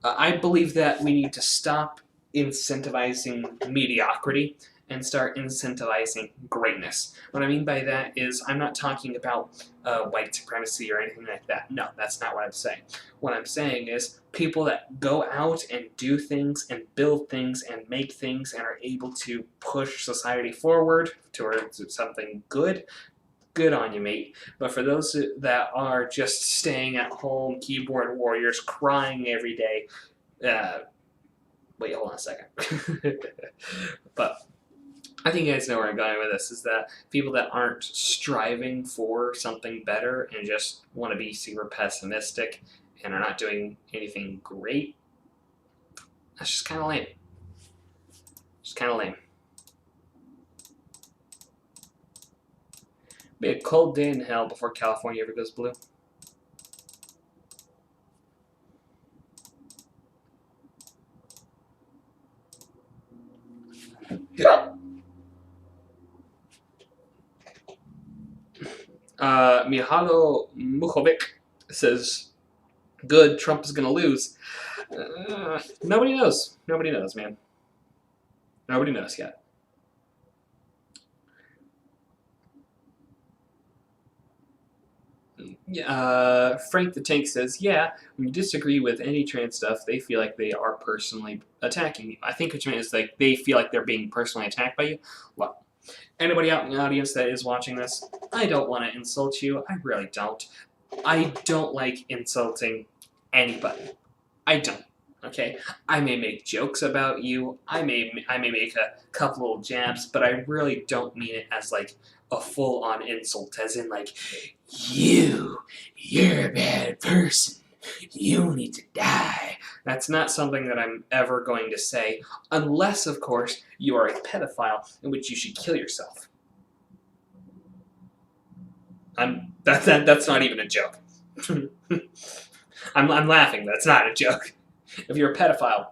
I believe that we need to stop incentivizing mediocrity and start incentivizing greatness. What I mean by that is I'm not talking about white supremacy or anything like that. No, that's not what I'm saying. What I'm saying is people that go out and do things and build things and make things and are able to push society forward towards something good, good on you, mate. But for those that are just staying at home, keyboard warriors, crying every day, wait, hold on a second. But I think you guys know where I'm going with this, is that people that aren't striving for something better and just want to be super pessimistic and are not doing anything great, that's just kind of lame. Just kind of lame. Be a cold day in hell before California ever goes blue. Mihalo Mukovic says, good, Trump is going to lose. Nobody knows. Nobody knows, man. Nobody knows yet. Frank the Tank says, yeah, when you disagree with any trans stuff, they feel like they are personally attacking you. I think what you mean is like they feel like they're being personally attacked by you. Well, anybody out in the audience that is watching this, I don't want to insult you. I really don't. I don't like insulting anybody. I don't. Okay? I may make jokes about you. I may make a couple little jabs, but I really don't mean it as like a full-on insult, as in like, you're a bad person. You need to die. That's not something that I'm ever going to say, unless, of course, you are a pedophile, in which you should kill yourself. That's not even a joke. I'm laughing, but it's not a joke. If you're a pedophile,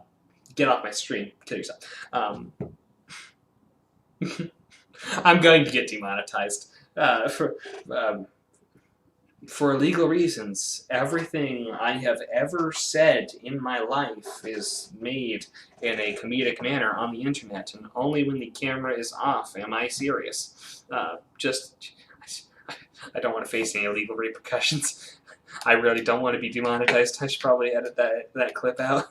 get off my stream, kill yourself. I'm going to get demonetized for legal reasons. Everything I have ever said in my life is made in a comedic manner on the internet, and only when the camera is off am I serious. I don't want to face any legal repercussions. I really don't want to be demonetized. I should probably edit that clip out.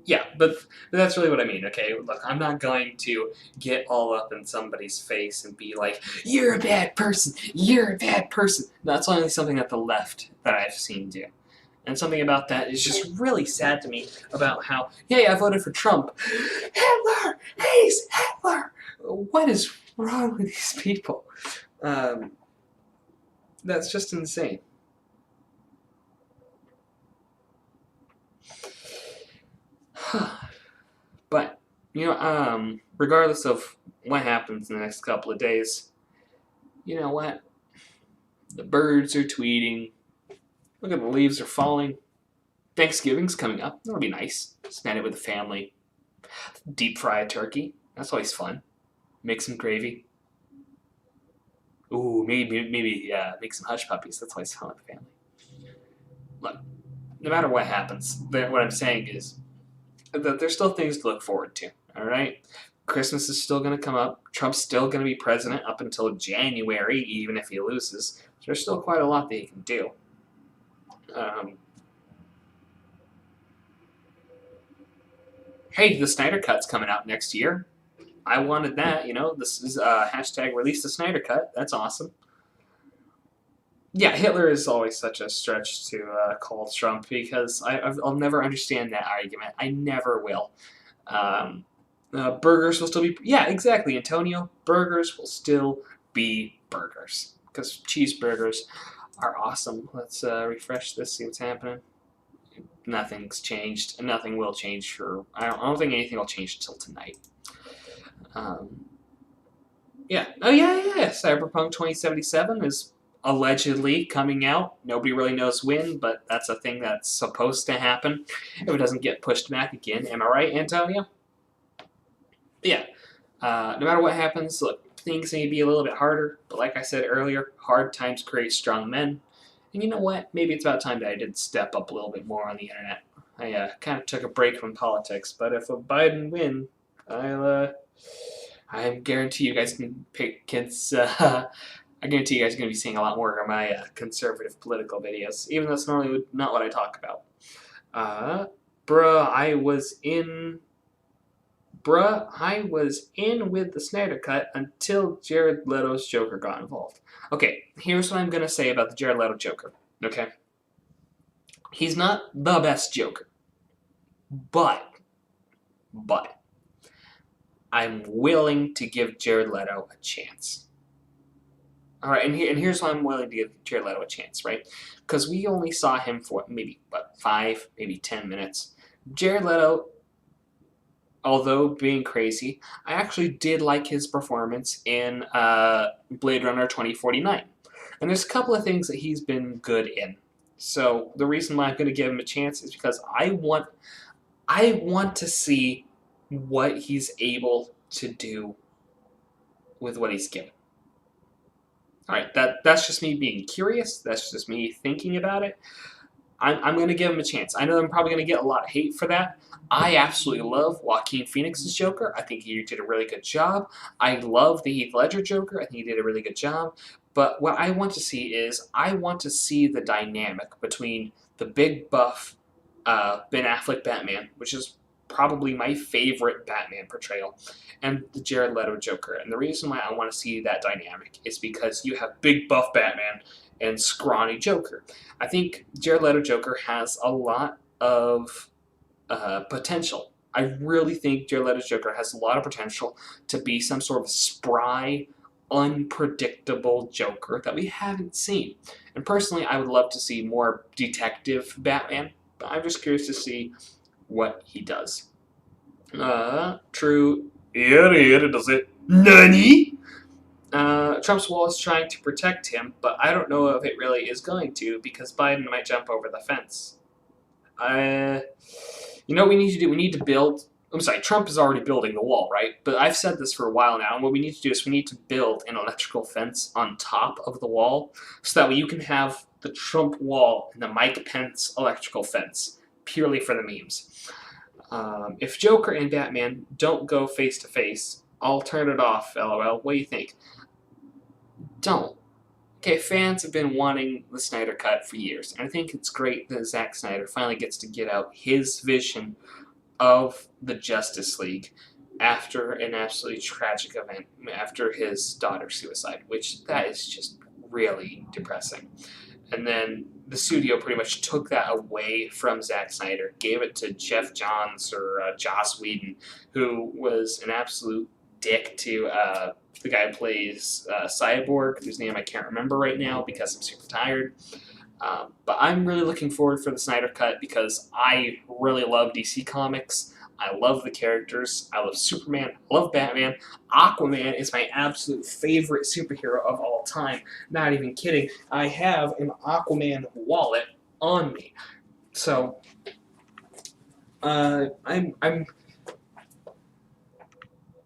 Yeah, but that's really what I mean, okay? Look, I'm not going to get all up in somebody's face and be like, you're a bad person, you're a bad person. That's only something that the left that I've seen do. And something about that is just really sad to me about how, yay, I voted for Trump. Hitler! He's Hitler! What is wrong with these people? That's just insane. But, regardless of what happens in the next couple of days, you know what? The birds are tweeting. Look at the leaves are falling. Thanksgiving's coming up. That'll be nice. Spend it with the family. Deep fry a turkey. That's always fun. Make some gravy. Ooh, maybe make some hush puppies. That's always fun with the family. Look, no matter what happens, what I'm saying is that there's still things to look forward to, all right? Christmas is still going to come up. Trump's still going to be president up until January, even if he loses. There's still quite a lot that he can do. Hey, the Snyder Cut's coming out next year. I wanted that, This is hashtag release the Snyder Cut. That's awesome. Yeah, Hitler is always such a stretch to call Trump because I'll never understand that argument. I never will. Burgers will still be... Yeah, exactly, Antonio. Burgers will still be burgers because cheeseburgers are awesome. Let's refresh this, see what's happening. Nothing's changed. Nothing will change for... I don't think anything will change until tonight. Yeah. Oh, yeah. Cyberpunk 2077 is allegedly coming out. Nobody really knows when, but that's a thing that's supposed to happen if it doesn't get pushed back again. Am I right, Antonio? Yeah. No matter what happens, look, things may be a little bit harder, but like I said earlier, hard times create strong men. And you know what? Maybe it's about time that I did step up a little bit more on the internet. I kind of took a break from politics, but if a Biden win, I guarantee you guys can pick kids. I guarantee you guys are going to be seeing a lot more of my conservative political videos, even though it's normally not what I talk about. I was in with the Snyder Cut until Jared Leto's Joker got involved. Okay, here's what I'm going to say about the Jared Leto Joker, okay? He's not the best Joker, but I'm willing to give Jared Leto a chance. All right, and here's why I'm willing to give Jared Leto a chance, right? Because we only saw him for maybe, 5, maybe 10 minutes. Jared Leto, although being crazy, I actually did like his performance in Blade Runner 2049. And there's a couple of things that he's been good in. So the reason why I'm going to give him a chance is because I want to see what he's able to do with what he's given. All right, that's just me being curious. That's just me thinking about it. I'm going to give him a chance. I know I'm probably going to get a lot of hate for that. I absolutely love Joaquin Phoenix's Joker. I think he did a really good job. I love the Heath Ledger Joker. I think he did a really good job. But what I want to see is the dynamic between the big buff Ben Affleck Batman, which is probably my favorite Batman portrayal, and the Jared Leto Joker. And the reason why I want to see that dynamic is because you have big buff Batman and scrawny Joker. I think Jared Leto Joker has a lot of potential. I really think Jared Leto Joker has a lot of potential to be some sort of spry, unpredictable Joker that we haven't seen. And personally, I would love to see more detective Batman, but I'm just curious to see what he does. True. Idiot, does it? Nani? Trump's wall is trying to protect him, but I don't know if it really is going to, because Biden might jump over the fence. You know what we need to do? We need to build. I'm sorry, Trump is already building the wall, right? But I've said this for a while now, and what we need to do is we need to build an electrical fence on top of the wall, so that way you can have the Trump wall and the Mike Pence electrical fence, purely for the memes. If Joker and Batman don't go face to face, I'll turn it off, lol. What do you think? Don't. Okay, fans have been wanting the Snyder Cut for years, and I think it's great that Zack Snyder finally gets to get out his vision of the Justice League after an absolutely tragic event, after his daughter's suicide, which that is just really depressing. And then the studio pretty much took that away from Zack Snyder, gave it to Jeff Johns or Joss Whedon, who was an absolute dick to the guy who plays Cyborg, whose name I can't remember right now because I'm super tired. But I'm really looking forward for the Snyder Cut because I really love DC Comics. I love the characters. I love Superman. I love Batman. Aquaman is my absolute favorite superhero of all time. Not even kidding. I have an Aquaman wallet on me. So, I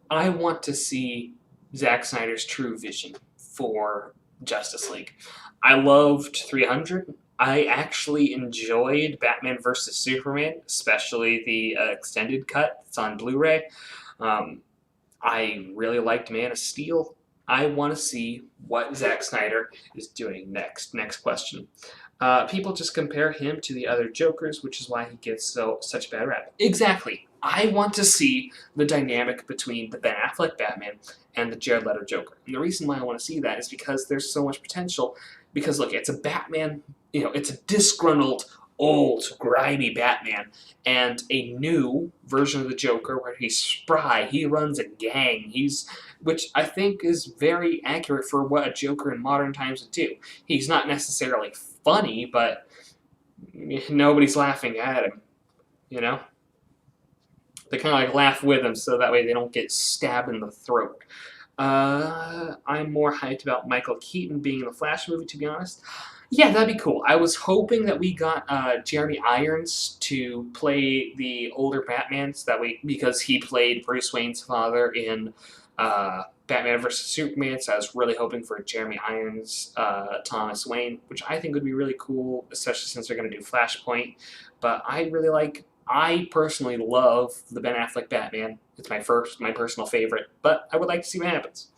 want to see Zack Snyder's true vision for Justice League. I loved 300. I actually enjoyed Batman vs. Superman, especially the extended cut. It's on Blu-ray. I really liked Man of Steel. I want to see what Zack Snyder is doing next. Next question. People just compare him to the other Jokers, which is why he gets such a bad rap. Exactly. I want to see the dynamic between the Ben Affleck Batman and the Jared Leto Joker. And the reason why I want to see that is because there's so much potential. Because look, it's a Batman, it's a disgruntled, old, grimy Batman, and a new version of the Joker where he's spry, he runs a gang, which I think is very accurate for what a Joker in modern times would do. He's not necessarily funny, but nobody's laughing at him, They kind of like laugh with him so that way they don't get stabbed in the throat. I'm more hyped about Michael Keaton being in the Flash movie, to be honest. Yeah, that'd be cool. I was hoping that we got Jeremy Irons to play the older Batman, so that way, because he played Bruce Wayne's father in Batman vs. Superman, so I was really hoping for Jeremy Irons, Thomas Wayne, which I think would be really cool, especially since they're going to do Flashpoint. But I personally love the Ben Affleck Batman. It's my personal favorite, but I would like to see what happens.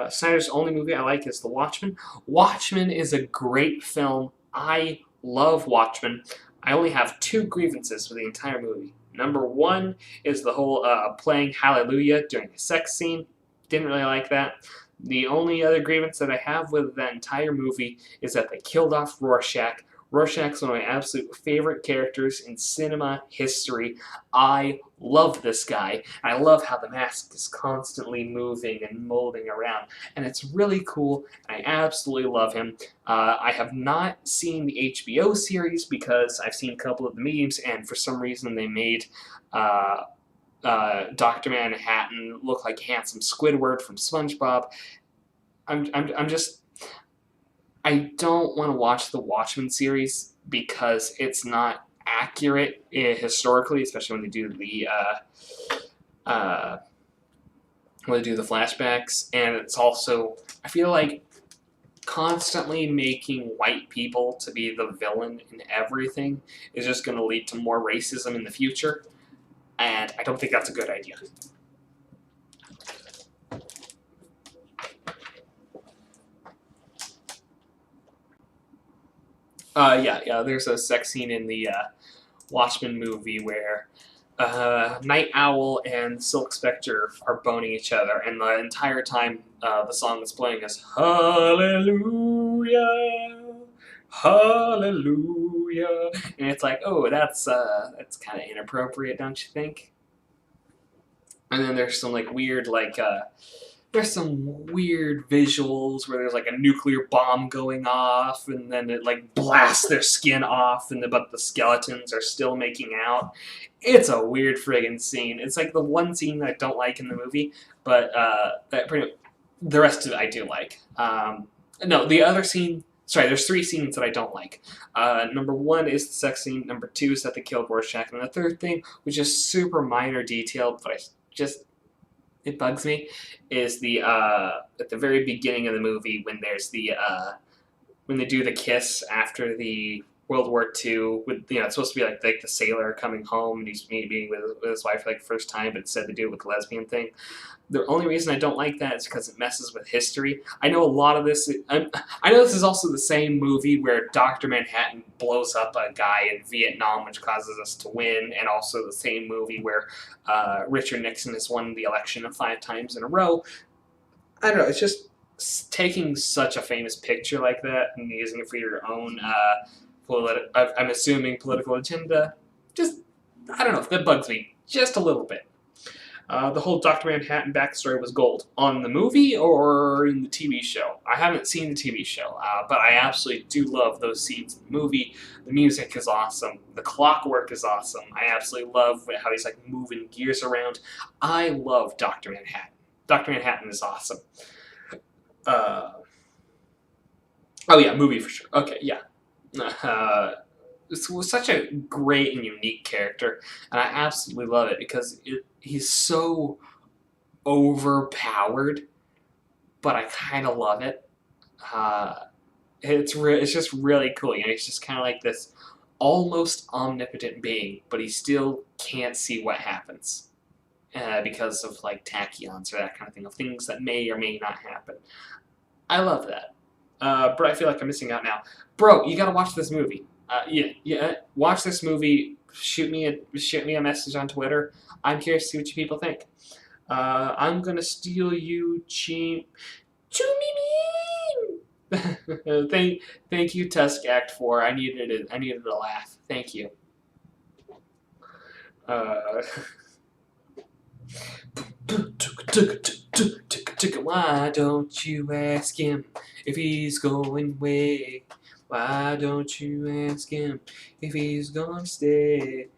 Snyder's only movie I like is The Watchmen. Watchmen is a great film. I love Watchmen. I only have 2 grievances with the entire movie. Number 1 is the whole playing Hallelujah during a sex scene. Didn't really like that. The only other grievance that I have with that entire movie is that they killed off Rorschach. Rorschach's one of my absolute favorite characters in cinema history. I love this guy. I love how the mask is constantly moving and molding around. And it's really cool. I absolutely love him. I have not seen the HBO series because I've seen a couple of the memes, and for some reason they made Dr. Manhattan look like handsome Squidward from SpongeBob. I don't want to watch the Watchmen series because it's not accurate historically, especially when they do the flashbacks, and it's also, I feel like constantly making white people to be the villain in everything is just going to lead to more racism in the future, and I don't think that's a good idea. Yeah, there's a sex scene in the Watchmen movie where Night Owl and Silk Spectre are boning each other, and the entire time the song that's playing is Hallelujah, Hallelujah, and it's like, oh, that's kind of inappropriate, don't you think? And then there's some like weird there's some weird visuals where there's like a nuclear bomb going off, and then it like blasts their skin off, but the skeletons are still making out. It's a weird friggin' scene. It's like the one scene that I don't like in the movie, but the rest of it I do like. No, the other scene. Sorry, there's 3 scenes that I don't like. Number 1 is the sex scene. Number 2 is that they killed Rorschach, and the third thing, which is super minor detail, but it bugs me, is the at the very beginning of the movie when there's when they do the kiss after the World War II. With it's supposed to be like the sailor coming home and he's meeting with his wife for like the first time, but instead they do it with the lesbian thing. The only reason I don't like that is because it messes with history. I know a lot of this. I know this is also the same movie where Dr. Manhattan blows up a guy in Vietnam, which causes us to win, and also the same movie where Richard Nixon has won the election 5 times in a row. I don't know. It's just taking such a famous picture like that and using it for your own, I'm assuming, political agenda. Just, I don't know. That bugs me just a little bit. The whole Dr. Manhattan backstory was gold. On the movie or in the TV show? I haven't seen the TV show, but I absolutely do love those scenes in the movie. The music is awesome. The clockwork is awesome. I absolutely love how he's like moving gears around. I love Dr. Manhattan. Dr. Manhattan is awesome. Oh yeah, movie for sure. Okay, yeah. It was such a great and unique character, and I absolutely love it because he's so overpowered, but I kind of love it. It's just really cool. He's just kind of like this almost omnipotent being, but he still can't see what happens because of like tachyons or that kind of thing, of things that may or may not happen. I love that. But I feel like I'm missing out now. Bro, you gotta watch this movie. Yeah, watch this movie. Shoot me a message on Twitter. I'm curious to see what you people think. I'm gonna steal you, cheap. Thank you, Tusk Act 4. I needed a laugh. Thank you. Why don't you ask him if he's going away? Why don't you ask him if he's gonna stay?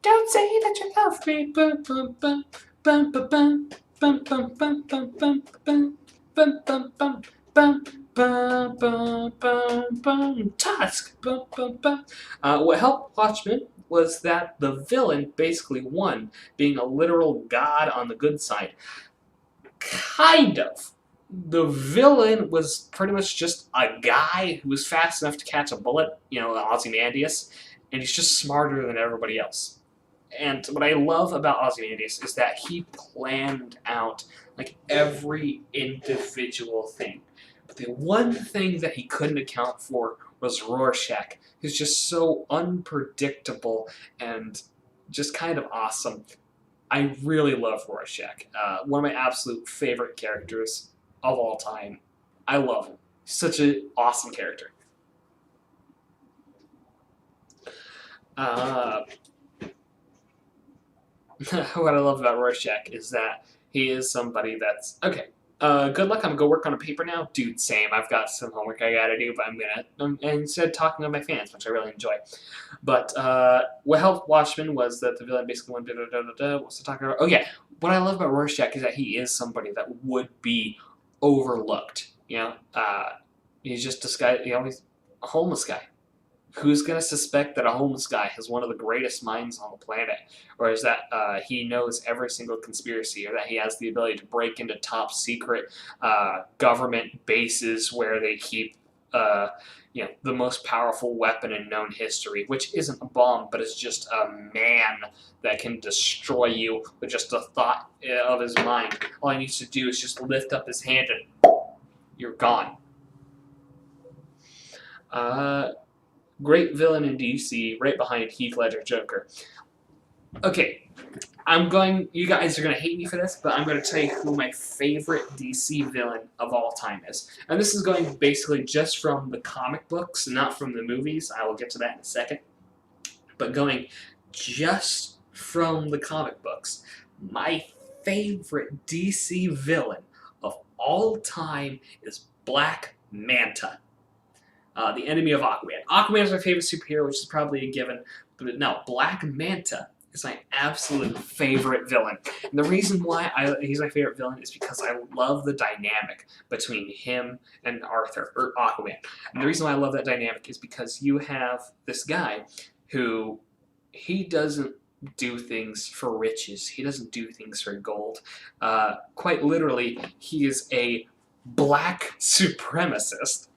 Don't say that you love me. Bum, bum, bum, bum, bum, bum, bum, bum, bum, bum, bum, bum, bum, bum, bum, bum. Bum, bum, bum, bum. Tusk. Bum, bum, bum. What helped Watchmen was that the villain basically won, being a literal god on the good side. Kind of. The villain was pretty much just a guy who was fast enough to catch a bullet, Ozymandias, and he's just smarter than everybody else. And what I love about Ozymandias is that he planned out like every individual thing. But the one thing that he couldn't account for was Rorschach, who's just so unpredictable and just kind of awesome. I really love Rorschach. One of my absolute favorite characters of all time. I love him. Such an awesome character. What I love about Rorschach is that he is somebody that's okay. Good luck. I'm gonna go work on a paper now, dude. Same. I've got some homework I gotta do, but I'm gonna instead talking to my fans, which I really enjoy. But what helped Watchmen was that the villain basically went What's the talking about? Oh yeah. What I love about Rorschach is that he is somebody that would be overlooked. He's just this guy. He's a homeless guy. Who's going to suspect that a homeless guy has one of the greatest minds on the planet? Or is that he knows every single conspiracy, or that he has the ability to break into top secret government bases where they keep the most powerful weapon in known history, which isn't a bomb, but it's just a man that can destroy you with just a thought of his mind. All he needs to do is just lift up his hand and you're gone. Great villain in DC, right behind Heath Ledger Joker. Okay, you guys are going to hate me for this, but I'm going to tell you who my favorite DC villain of all time is. And this is going basically just from the comic books, not from the movies. I will get to that in a second. But going just from the comic books, my favorite DC villain of all time is Black Manta, the enemy of Aquaman. Aquaman is my favorite superhero, which is probably a given, but no, Black Manta is my absolute favorite villain. And the reason why he's my favorite villain is because I love the dynamic between him and Arthur, or Aquaman. And the reason why I love that dynamic is because you have this guy who, he doesn't do things for riches. He doesn't do things for gold. Quite literally, he is a black supremacist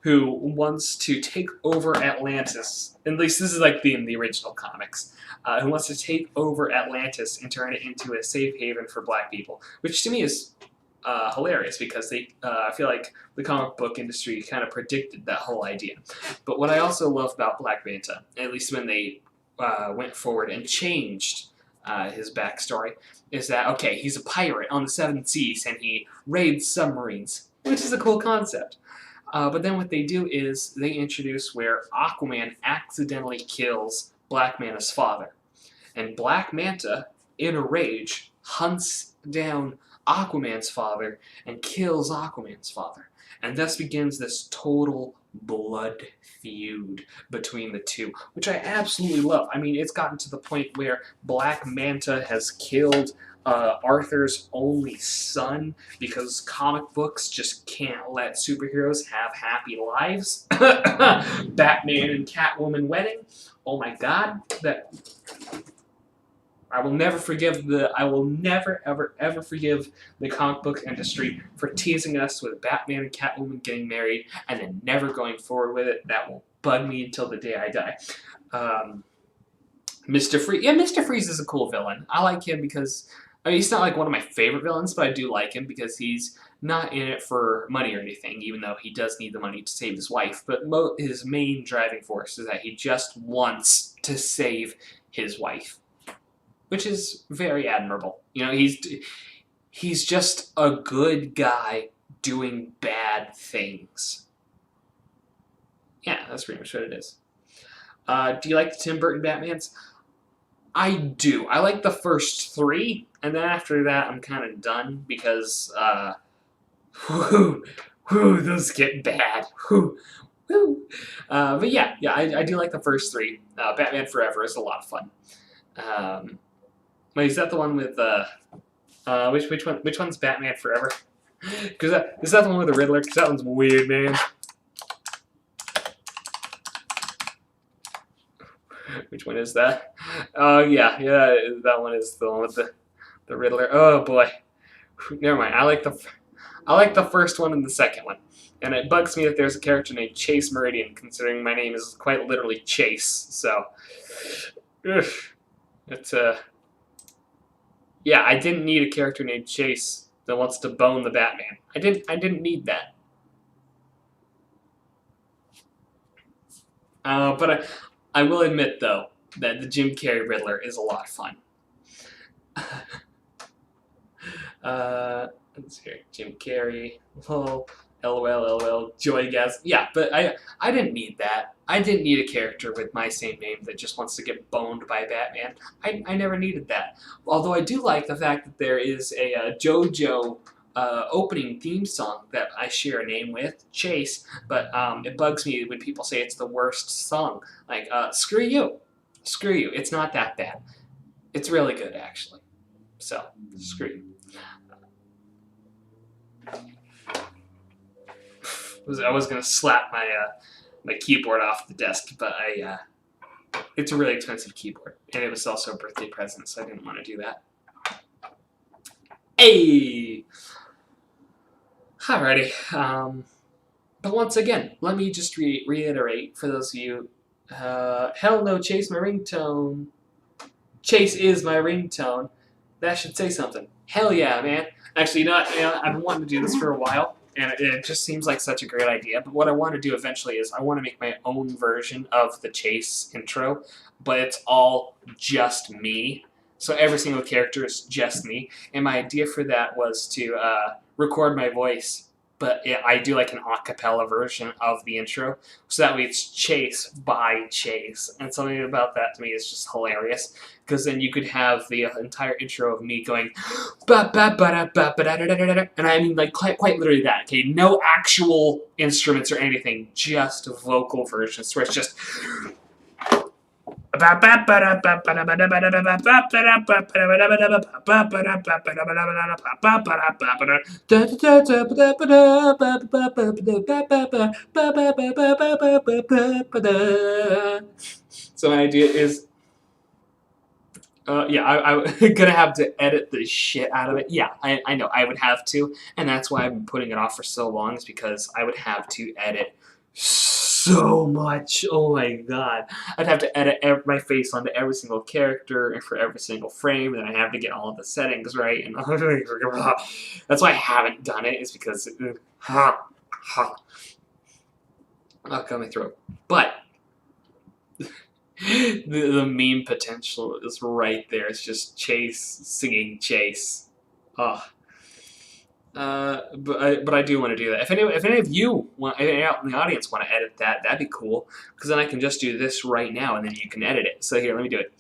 who wants to take over Atlantis. At least this is like in the original comics. Who wants to take over Atlantis and turn it into a safe haven for black people, which to me is hilarious because I feel like the comic book industry kind of predicted that whole idea. But what I also love about Black Manta, at least when they went forward and changed his backstory, is that, okay, he's a pirate on the seven seas and he raids submarines, which is a cool concept. But then what they do is they introduce where Aquaman accidentally kills Black Manta's father. And Black Manta, in a rage, hunts down Aquaman's father and kills Aquaman's father. And thus begins this total blood feud between the two, which I absolutely love. I mean, it's gotten to the point where Black Manta has killed Arthur's only son because comic books just can't let superheroes have happy lives. Batman and Catwoman wedding. Oh my God, that I will never ever forgive the comic book industry for teasing us with Batman and Catwoman getting married and then never going forward with it. That will bug me until the day I die. Mr. Freeze. Yeah, Mr. Freeze is a cool villain. I like him because, I mean, he's not like one of my favorite villains, but I do like him because he's not in it for money or anything, even though he does need the money to save his wife. But his main driving force is that he just wants to save his wife, which is very admirable. You know, he's just a good guy doing bad things. Yeah, that's pretty much what it is. Do you like the Tim Burton Batmans? I do. I like the first three, and then after that, I'm kind of done because, those get bad. But yeah, I do like the first three. Batman Forever is a lot of fun. Wait, is that the one with which one's Batman Forever? Because is that the one with the Riddler? Because that one's weird, man. Which one is that? Oh yeah, that one is the one with the Riddler. Oh boy, never mind. I like the first one and the second one, and it bugs me that there's a character named Chase Meridian, considering my name is quite literally Chase. So, it's yeah, I didn't need a character named Chase that wants to bone the Batman. I didn't need that. But I will admit, though, that the Jim Carrey Riddler is a lot of fun. Let's see here. Jim Carrey. LOL, Joy Gas. Yeah, but I didn't need that. I didn't need a character with my same name that just wants to get boned by Batman. I never needed that. Although I do like the fact that there is a JoJo opening theme song that I share a name with, Chase, but it bugs me when people say it's the worst song. Like, screw you. Screw you. It's not that bad. It's really good, actually. So, screw you. I was going to slap my keyboard off the desk, but it's a really expensive keyboard, and it was also a birthday present, so I didn't want to do that. Hey! Alrighty, but once again, let me just reiterate for those of you, hell no, Chase my ringtone. Chase is my ringtone. That should say something. Hell yeah, man. Actually, you know, I've been wanting to do this for a while, and it just seems like such a great idea, but what I want to do eventually is I want to make my own version of the Chase intro, but it's all just me. So every single character is just me, and my idea for that was to record my voice but I do like an a cappella version of the intro, so that way it's Chase by Chase, and something about that to me is just hilarious, because then you could have the entire intro of me going, ba ba ba da ba ba da da da da da, and I mean like quite literally that. Okay, no actual instruments or anything, just vocal versions where it's just. So my idea is, yeah, I'm gonna have to edit the shit out of it. Yeah, I know I would have to, and that's why I've been putting it off for so long. Is because I would have to edit so much. Oh my god, I'd have to edit my face onto every single character and for every single frame, and then I have to get all of the settings right. And that's why I haven't done it. Is because I'll cut my throat, but. The meme potential is right there. It's just Chase singing Chase. Ugh. But I do want to do that. If any of you want, if any out in the audience want to edit that, that'd be cool. Because then I can just do this right now, and then you can edit it. So here, let me do it.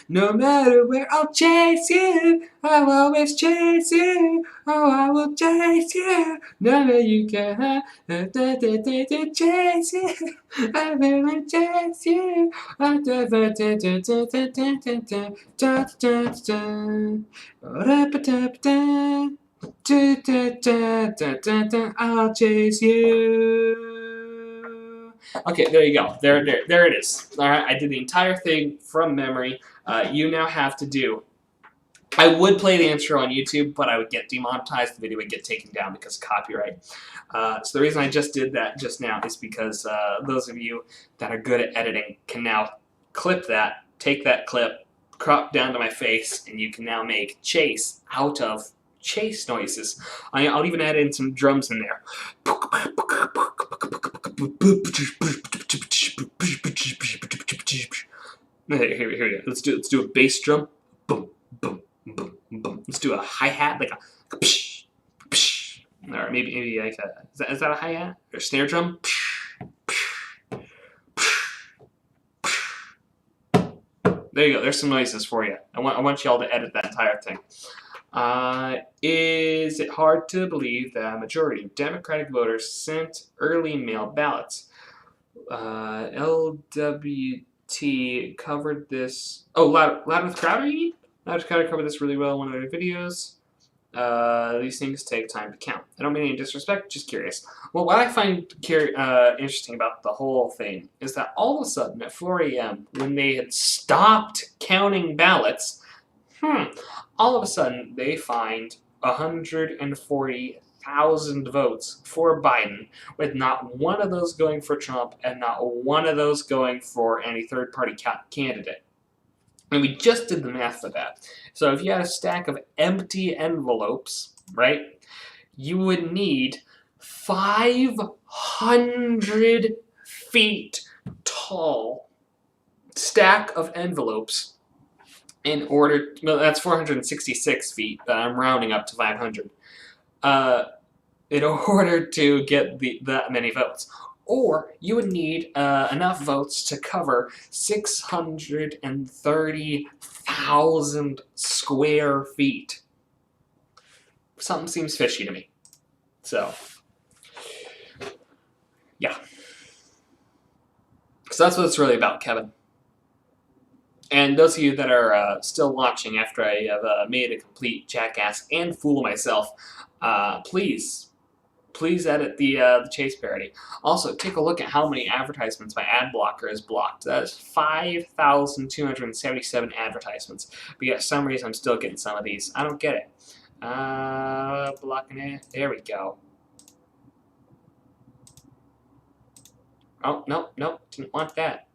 No matter where, I'll chase you. I'll always chase you. Oh, I will chase you. No matter you can. Chase you. I will chase you. I'll chase you. Okay, there you go. There it is. All right, I did the entire thing from memory. You now have to do. I would play the intro on YouTube, but I would get demonetized. The video would get taken down because of copyright. So the reason I just did that just now is because those of you that are good at editing can now clip that, take that clip, crop down to my face, and you can now make Chase out of Chase noises. I'll even add in some drums in there. Here we go. Let's do a bass drum. Boom, boom, boom, boom. Let's do a hi-hat, like a psh, psh. Or maybe like a, is that a hi-hat? Or a snare drum? There you go. There's some noises for you. I want y'all to edit that entire thing. Is it hard to believe that a majority of Democratic voters sent early mail ballots? LWT covered this. Oh, Loudmouth Crowder, you mean? Loudmouth Crowder covered this really well in one of their videos. These things take time to count. I don't mean any disrespect, just curious. Well, what I find interesting about the whole thing is that all of a sudden at 4 a.m., when they had stopped counting ballots, all of a sudden they find 140,000 votes for Biden, with not one of those going for Trump and not one of those going for any third-party candidate. And we just did the math for that. So if you had a stack of empty envelopes, right, you would need 500 feet tall stack of envelopes in order, well, that's 466 feet, but I'm rounding up to 500, in order to get that many votes. Or you would need enough votes to cover 630,000 square feet. Something seems fishy to me. So, yeah. So that's what it's really about, Kevin. And those of you that are still watching after I have made a complete jackass and fool of myself, please edit the Chase parody. Also, take a look at how many advertisements my ad blocker has blocked. That is 5,277 advertisements. But yet, for some reason, I'm still getting some of these. I don't get it. Blocking it. There we go. Oh, no, no, didn't want that.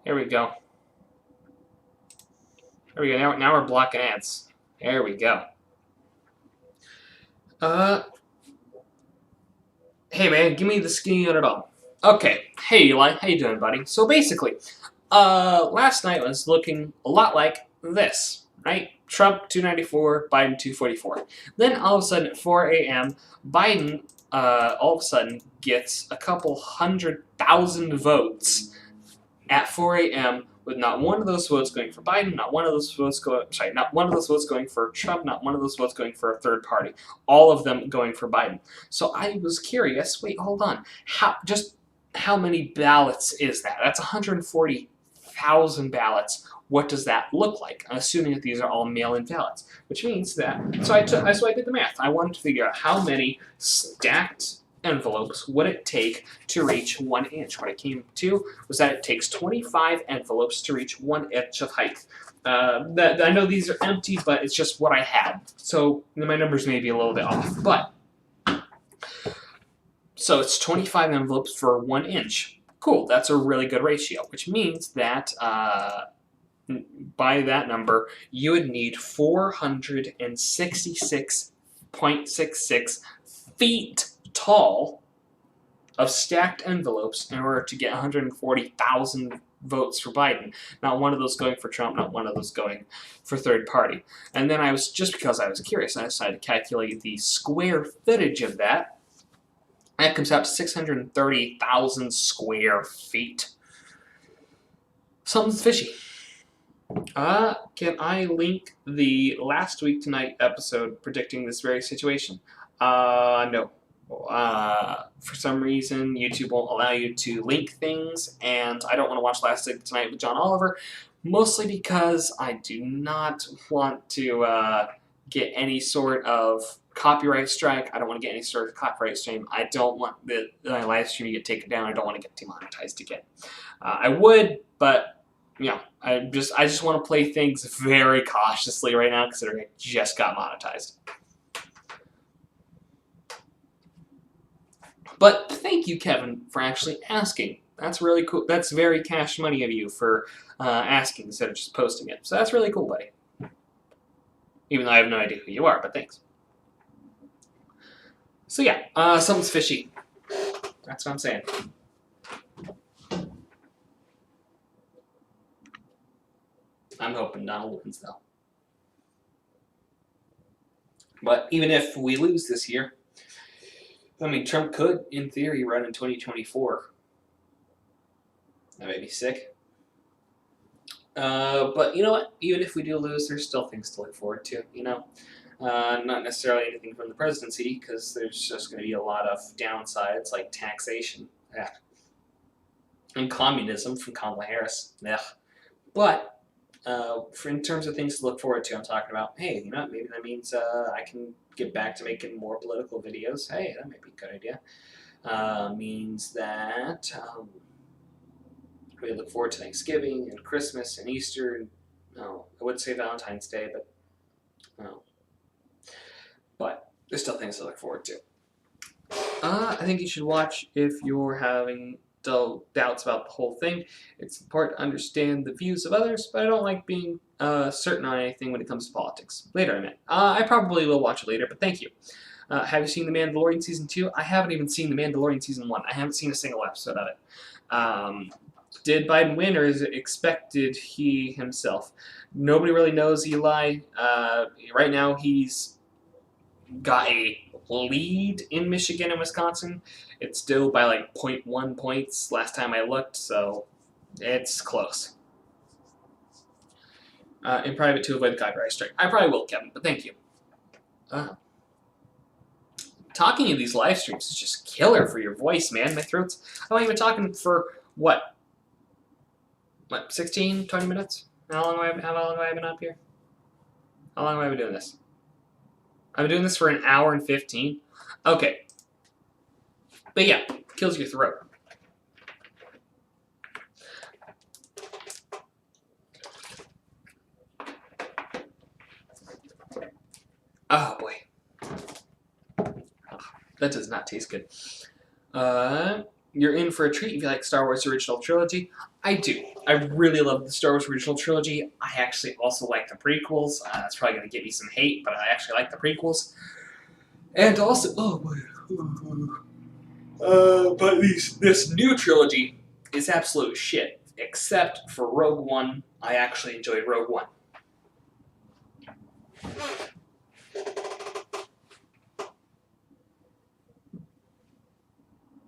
Here we go. There we go. Now we're blocking ads. There we go. Hey man, give me the skinny on it all. Okay. Hey Eli, how you doing, buddy? So basically, last night was looking a lot like this, right? Trump 294, Biden 244. Then all of a sudden at 4 a.m., Biden all of a sudden gets a couple 100,000 votes at 4 a.m. with not one of those votes going for Biden, not one of those votes not one of those votes going for Trump, not one of those votes going for a third party. All of them going for Biden. So I was curious. Wait, hold on. How many ballots is that? That's 140,000 ballots. What does that look like? I'm assuming that these are all mail-in ballots, which means that. So I did the math. I wanted to figure out how many stacked envelopes would it take to reach 1 inch. What I came to was that it takes 25 envelopes to reach 1 inch of height. I know these are empty, but it's just what I had. So my numbers may be a little bit off. But so it's 25 envelopes for 1 inch. Cool, that's a really good ratio, which means that by that number, you would need 466.66 feet tall of stacked envelopes in order to get 140,000 votes for Biden. Not one of those going for Trump, not one of those going for third party. And then just because I was curious, I decided to calculate the square footage of that. That comes out to 630,000 square feet. Something's fishy. Can I link the last week tonight episode predicting this very situation? No. For some reason, YouTube won't allow you to link things, and I don't want to watch Last Week Tonight with John Oliver, mostly because I do not want to get any sort of copyright strike. I don't want to get any sort of copyright stream. I don't want my live stream to get taken down. I don't want to get demonetized again. I would, but you know, I just want to play things very cautiously right now, considering I just got monetized. But thank you, Kevin, for actually asking. That's really cool. That's very cash money of you for asking instead of just posting it. So that's really cool, buddy. Even though I have no idea who you are, but thanks. So yeah, something's fishy. That's what I'm saying. I'm hoping Donald wins, though. But even if we lose this year, I mean, Trump could, in theory, run in 2024. That may be sick. But you know what? Even if we do lose, there's still things to look forward to, you know? Not necessarily anything from the presidency, because there's just going to be a lot of downsides, like taxation. Ugh. And communism from Kamala Harris. Ugh. But in terms of things to look forward to, I'm talking about, hey, you know what? Maybe that means I can get back to making more political videos. Hey, that might be a good idea. Means that we look forward to Thanksgiving and Christmas and Easter. And, I would say Valentine's Day, but but there's still things to look forward to. I think you should watch if you're having doubts about the whole thing. It's important to understand the views of others, but I don't like being certain on anything when it comes to politics. Later, I meant. I probably will watch it later, but thank you. Have you seen The Mandalorian Season 2? I haven't even seen The Mandalorian Season 1. I haven't seen a single episode of it. Did Biden win, or is it expected he himself? Nobody really knows, Eli. Right now, he's got a lead in Michigan and Wisconsin. It's still by like 0.1 points last time I looked, so it's close. In private to avoid the copyright strike. I probably will, Kevin, but thank you. Talking in these live streams is just killer for your voice, man. My throat's... I'm even talking for, what, 16, 20 minutes? How long have I been up here? How long have I been doing this? I've been doing this for 1 hour and 15. Okay. But yeah, kills your throat. Oh boy, that does not taste good. You're in for a treat if you like Star Wars original trilogy. I do. I really love the Star Wars original trilogy. I actually also like the prequels. That's probably going to get me some hate, but I actually like the prequels. And also, oh boy. But this new trilogy is absolute shit. Except for Rogue One. I actually enjoyed Rogue One.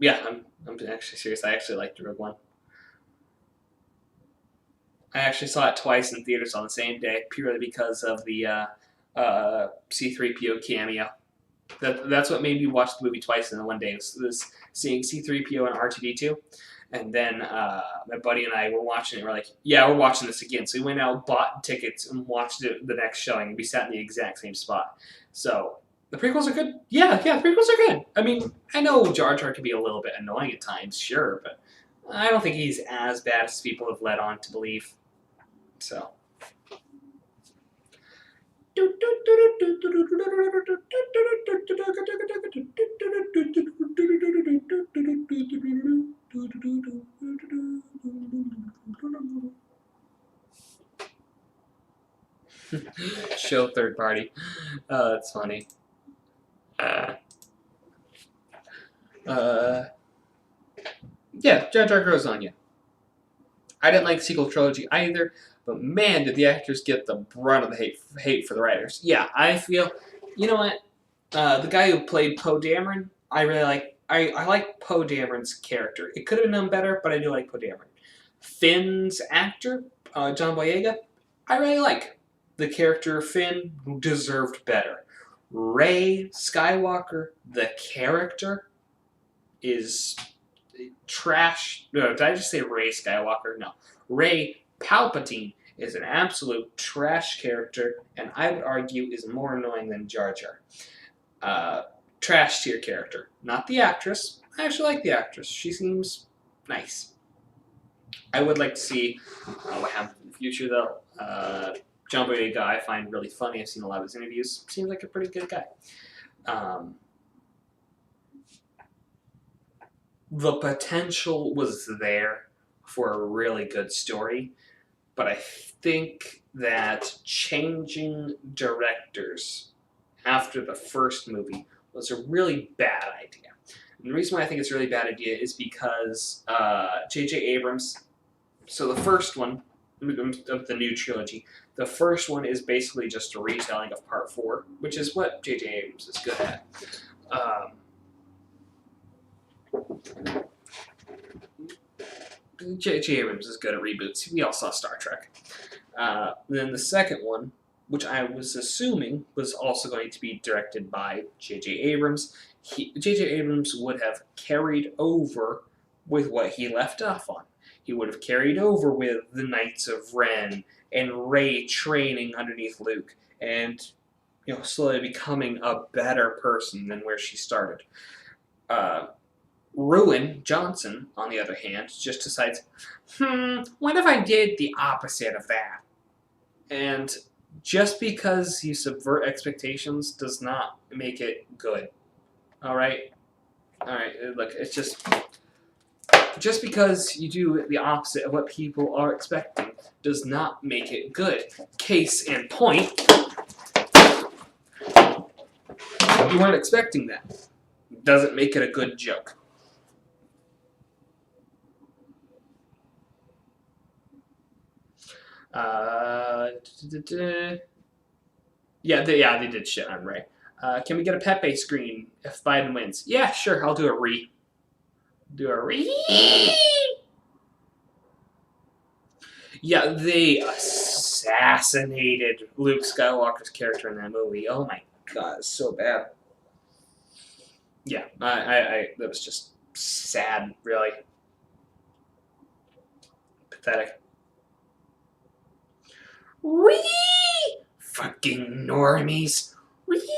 Yeah, I'm actually serious. I actually liked Rogue One. I actually saw it twice in theaters on the same day, purely because of the C-3PO cameo. That's what made me watch the movie twice in one day. Was seeing C-3PO and R2-D2, and then my buddy and I were watching it. We're like, yeah, we're watching this again. So we went out, bought tickets, and watched it the next showing. We sat in the exact same spot. So the prequels are good. Yeah, the prequels are good. I mean, I know Jar Jar can be a little bit annoying at times, sure, but I don't think he's as bad as people have led on to believe. So. Show third party. Oh, that's funny. Yeah, Jar Jar grows on you. I didn't like the sequel trilogy either, but man, did the actors get the brunt of the hate for the writers. Yeah, I feel, you know what? The guy who played Poe Dameron, I really like. I like Poe Dameron's character. It could have been done better, but I do like Poe Dameron. Finn's actor, John Boyega, I really like. The character Finn deserved better. Rey Skywalker, the character, is trash. No, did I just say Rey Skywalker? No. Rey Palpatine is an absolute trash character, and I would argue is more annoying than Jar Jar. Trash tier character. Not the actress. I actually like the actress. She seems nice. I would like to see what happens in the future, though. John Boyega, I find really funny. I've seen a lot of his interviews. Seems like a pretty good guy. The potential was there for a really good story, but I think that changing directors after the first movie was a really bad idea. And the reason why I think it's a really bad idea is because J.J. Abrams, so the first one of the new trilogy, the first one is basically just a retelling of Part 4, which is what J.J. Abrams is good at. J.J. Abrams is good at reboots. We all saw Star Trek. Then the second one, which I was assuming was also going to be directed by J.J. Abrams, J.J. Abrams would have carried over with what he left off on. He would have carried over with the Knights of Ren and Rey training underneath Luke and slowly becoming a better person than where she started. Ruin Johnson, on the other hand, just decides, what if I did the opposite of that? And just because you subvert expectations does not make it good. Alright? Alright, look, it's just because you do the opposite of what people are expecting does not make it good. Case in point, you weren't expecting that. Doesn't make it a good joke. Yeah, they did shit on Rey. Can we get a Pepe screen if Biden wins? Yeah, sure, I'll do a re. Do a re. Yeah, they assassinated Luke Skywalker's character in that movie. Oh my god, it's so bad. Yeah, that was just sad, really. Pathetic. Wee! Fucking normies. Wee!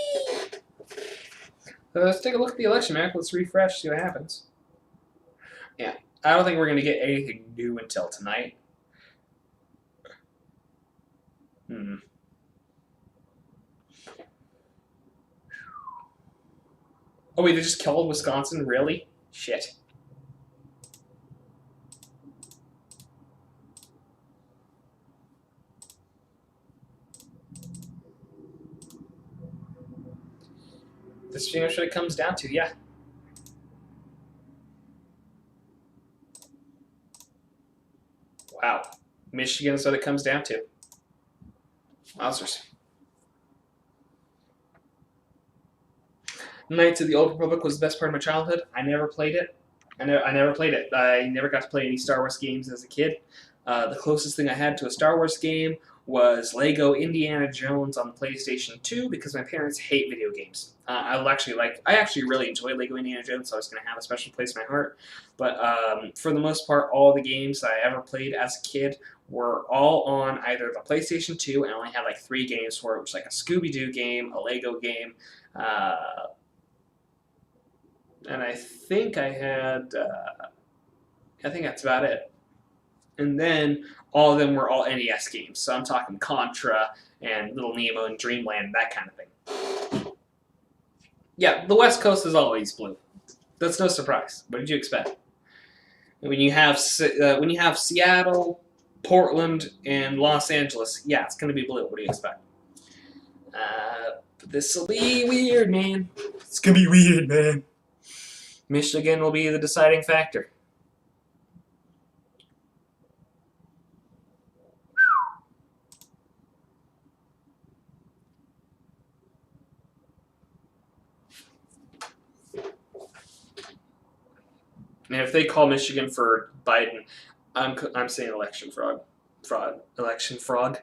Let's take a look at the election map. Let's refresh, see what happens. Yeah, I don't think we're going to get anything new until tonight. Oh wait, they just killed Wisconsin? Really? Shit. This is what it comes down to, yeah. Wow. Michigan is what it comes down to. Wowzers. Knights of the Old Republic was the best part of my childhood. I never played it. I never played it. I never got to play any Star Wars games as a kid. The closest thing I had to a Star Wars game was Lego Indiana Jones on the PlayStation 2 because my parents hate video games. I actually really enjoy Lego Indiana Jones, so I was going to have a special place in my heart. But for the most part, all the games I ever played as a kid were all on either the PlayStation 2, and I only had like 3 games for it, which was like a Scooby-Doo game, a Lego game, and I think I had, I think that's about it. And then all of them were all NES games. So I'm talking Contra and Little Nemo and Dreamland, that kind of thing. Yeah, the West Coast is always blue. That's no surprise. What did you expect? When you have Seattle, Portland, and Los Angeles, yeah, it's going to be blue. What do you expect? But this will be weird, man. It's going to be weird, man. Michigan will be the deciding factor. And if they call Michigan for Biden, I'm saying election fraud. Election fraud.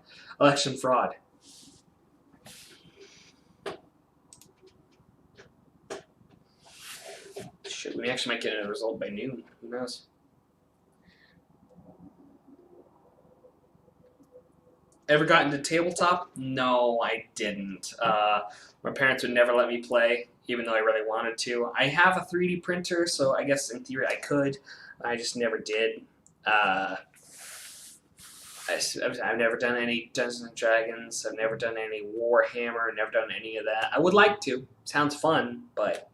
Shit, we actually might get a result by noon. Who knows? Ever got into tabletop? No, I didn't. My parents would never let me play, even though I really wanted to. I have a 3D printer, so I guess in theory I could. I just never did. I've never done any Dungeons and Dragons. I've never done any Warhammer. Never done any of that. I would like to. Sounds fun, but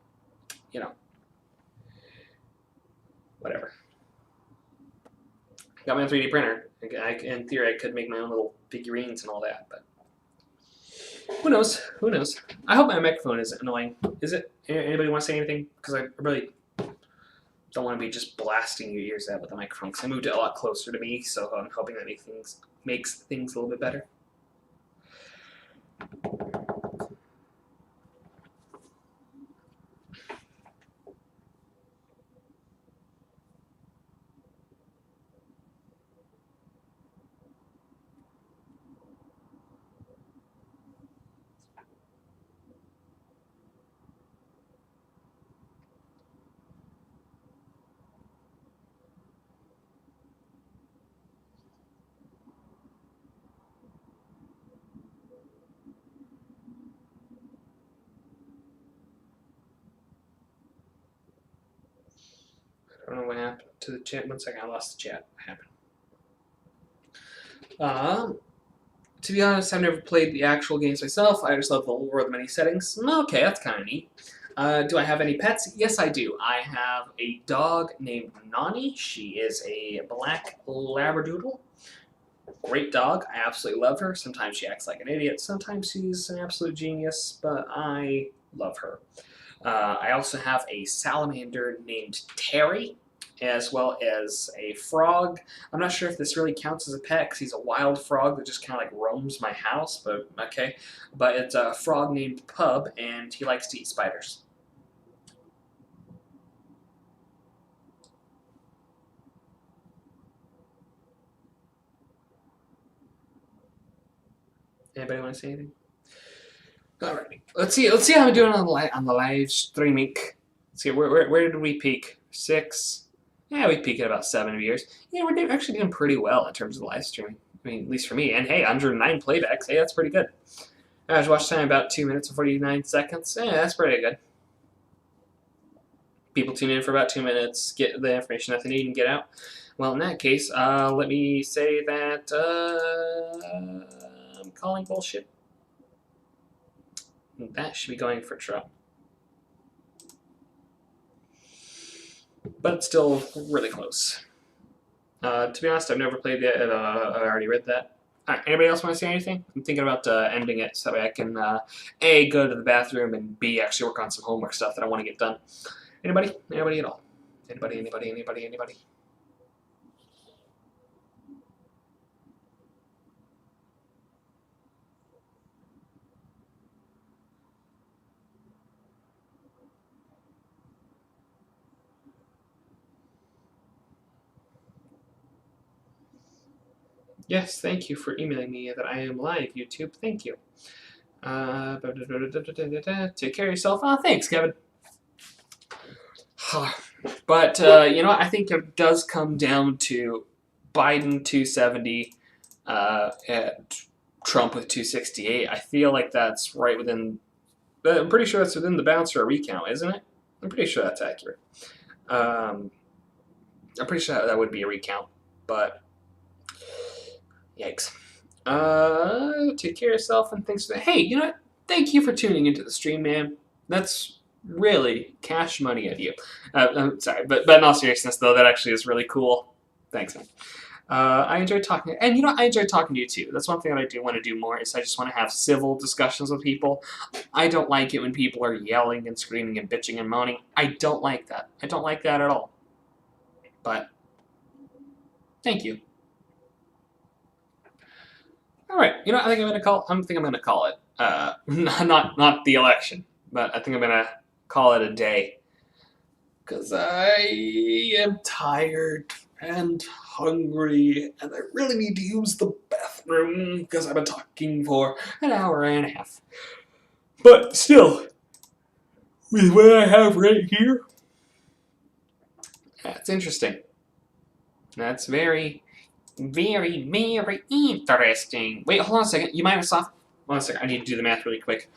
you know, whatever. Got my own 3D printer. In theory, I could make my own little figurines and all that, but who knows? Who knows? I hope my microphone isn't annoying. Is it? Anybody want to say anything? Because I really don't want to be just blasting your ears out with the microphone. Because I moved it a lot closer to me, so I'm hoping that makes things a little bit better. I don't know what happened to the chat. 1 second, I lost the chat. What happened? To be honest, I've never played the actual games myself. I just love the lore of the many settings. Okay, that's kind of neat. Do I have any pets? Yes, I do. I have a dog named Nani. She is a black Labradoodle. Great dog. I absolutely love her. Sometimes she acts like an idiot. Sometimes she's an absolute genius, but I love her. I also have a salamander named Terry, as well as a frog. I'm not sure if this really counts as a pet because he's a wild frog that just kind of like roams my house, but okay. But it's a frog named Pub, and he likes to eat spiders. Anybody want to say anything? Alright, let's see how I'm doing on the live streaming. Let's see, where did we peak? 6. Yeah, we peaked at about 7 viewers. Yeah, we're actually doing pretty well in terms of the live streaming. I mean, at least for me. And hey, 109 playbacks. Hey, that's pretty good. Average watch time about 2 minutes and 49 seconds. Yeah, that's pretty good. People tune in for about 2 minutes, get the information that they need, and get out. Well, in that case, let me say that I'm calling bullshit. That should be going for Trump. but it's still really close. To be honest, I've never played it. I already read that. All right, anybody else want to say anything? I'm thinking about ending it so that way I can A, go to the bathroom, and B, actually work on some homework stuff that I want to get done. Anybody? Anybody at all? Anybody, anybody, anybody, anybody? Yes, thank you for emailing me that I am live, YouTube. Thank you. Take care of yourself. Oh, thanks, Kevin. But, you know, I think it does come down to Biden 270 at Trump with 268. I feel like that's right within... I'm pretty sure that's within the bounds for a recount, isn't it? I'm pretty sure that's accurate. I'm pretty sure that would be a recount, but... Yikes. Take care of yourself and thanks for that. Hey, you know what? Thank you for tuning into the stream, man. That's really cash money of you. I'm sorry, but in all seriousness, though, that actually is really cool. Thanks, man. I enjoyed talking, and you know, I enjoyed talking to you too. That's one thing that I do want to do more. Is I just want to have civil discussions with people. I don't like it when people are yelling and screaming and bitching and moaning. I don't like that. I don't like that at all. But thank you. All right, you know, I think I'm gonna call it. Not the election, but I think I'm gonna call it a day. Because I am tired and hungry, and I really need to use the bathroom because I've been talking for an hour and a half. But still, with what I have right here, that's interesting. That's very, very, very interesting. Wait, hold on a second. You mind us off? Hold on a second. I need to do the math really quick.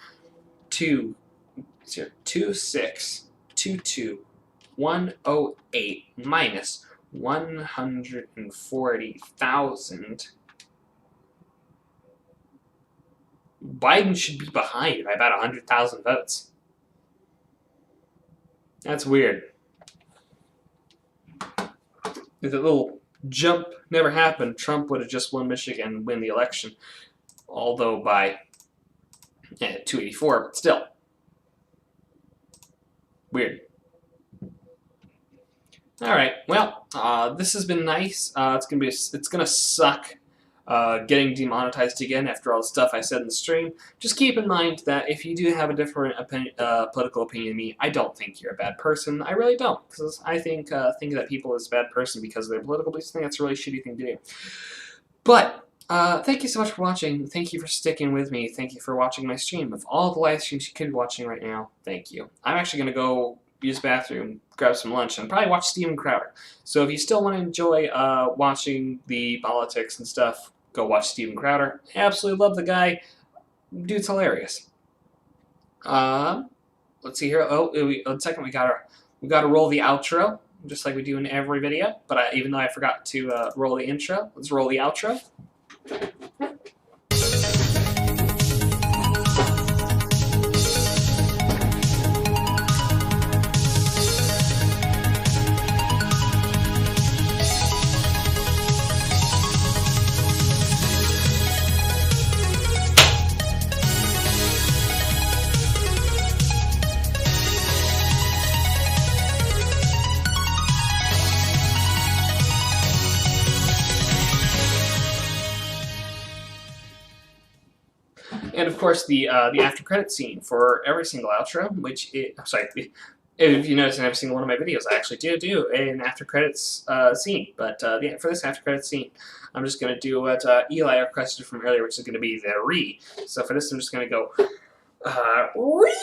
108 minus 140,000. Biden should be behind by about 100,000 votes. That's weird. If the little jump never happened, Trump would have just won Michigan and win the election. Although by 284, but still. Weird. All right. Well, this has been nice. It's gonna suck getting demonetized again after all the stuff I said in the stream. Just keep in mind that if you do have a different political opinion than me, I don't think you're a bad person. I really don't, because I think that people is a bad person because of their political beliefs. I think that's a really shitty thing to do. But thank you so much for watching. Thank you for sticking with me. Thank you for watching my stream. Of all the live streams you could be watching right now, thank you. I'm actually gonna go use the bathroom, grab some lunch, and probably watch Steven Crowder. So if you still want to enjoy watching the politics and stuff, go watch Steven Crowder. I absolutely love the guy. Dude's hilarious. Let's see here. Oh, one second. We gotta roll the outro, just like we do in every video. But even though I forgot to roll the intro, let's roll the outro. And of course, the after credit scene for every single outro, which if you notice in every single one of my videos, I actually do an after credits scene. But for this after credits scene, I'm just going to do what Eli requested from earlier, which is going to be the re. So for this, I'm just going to go re.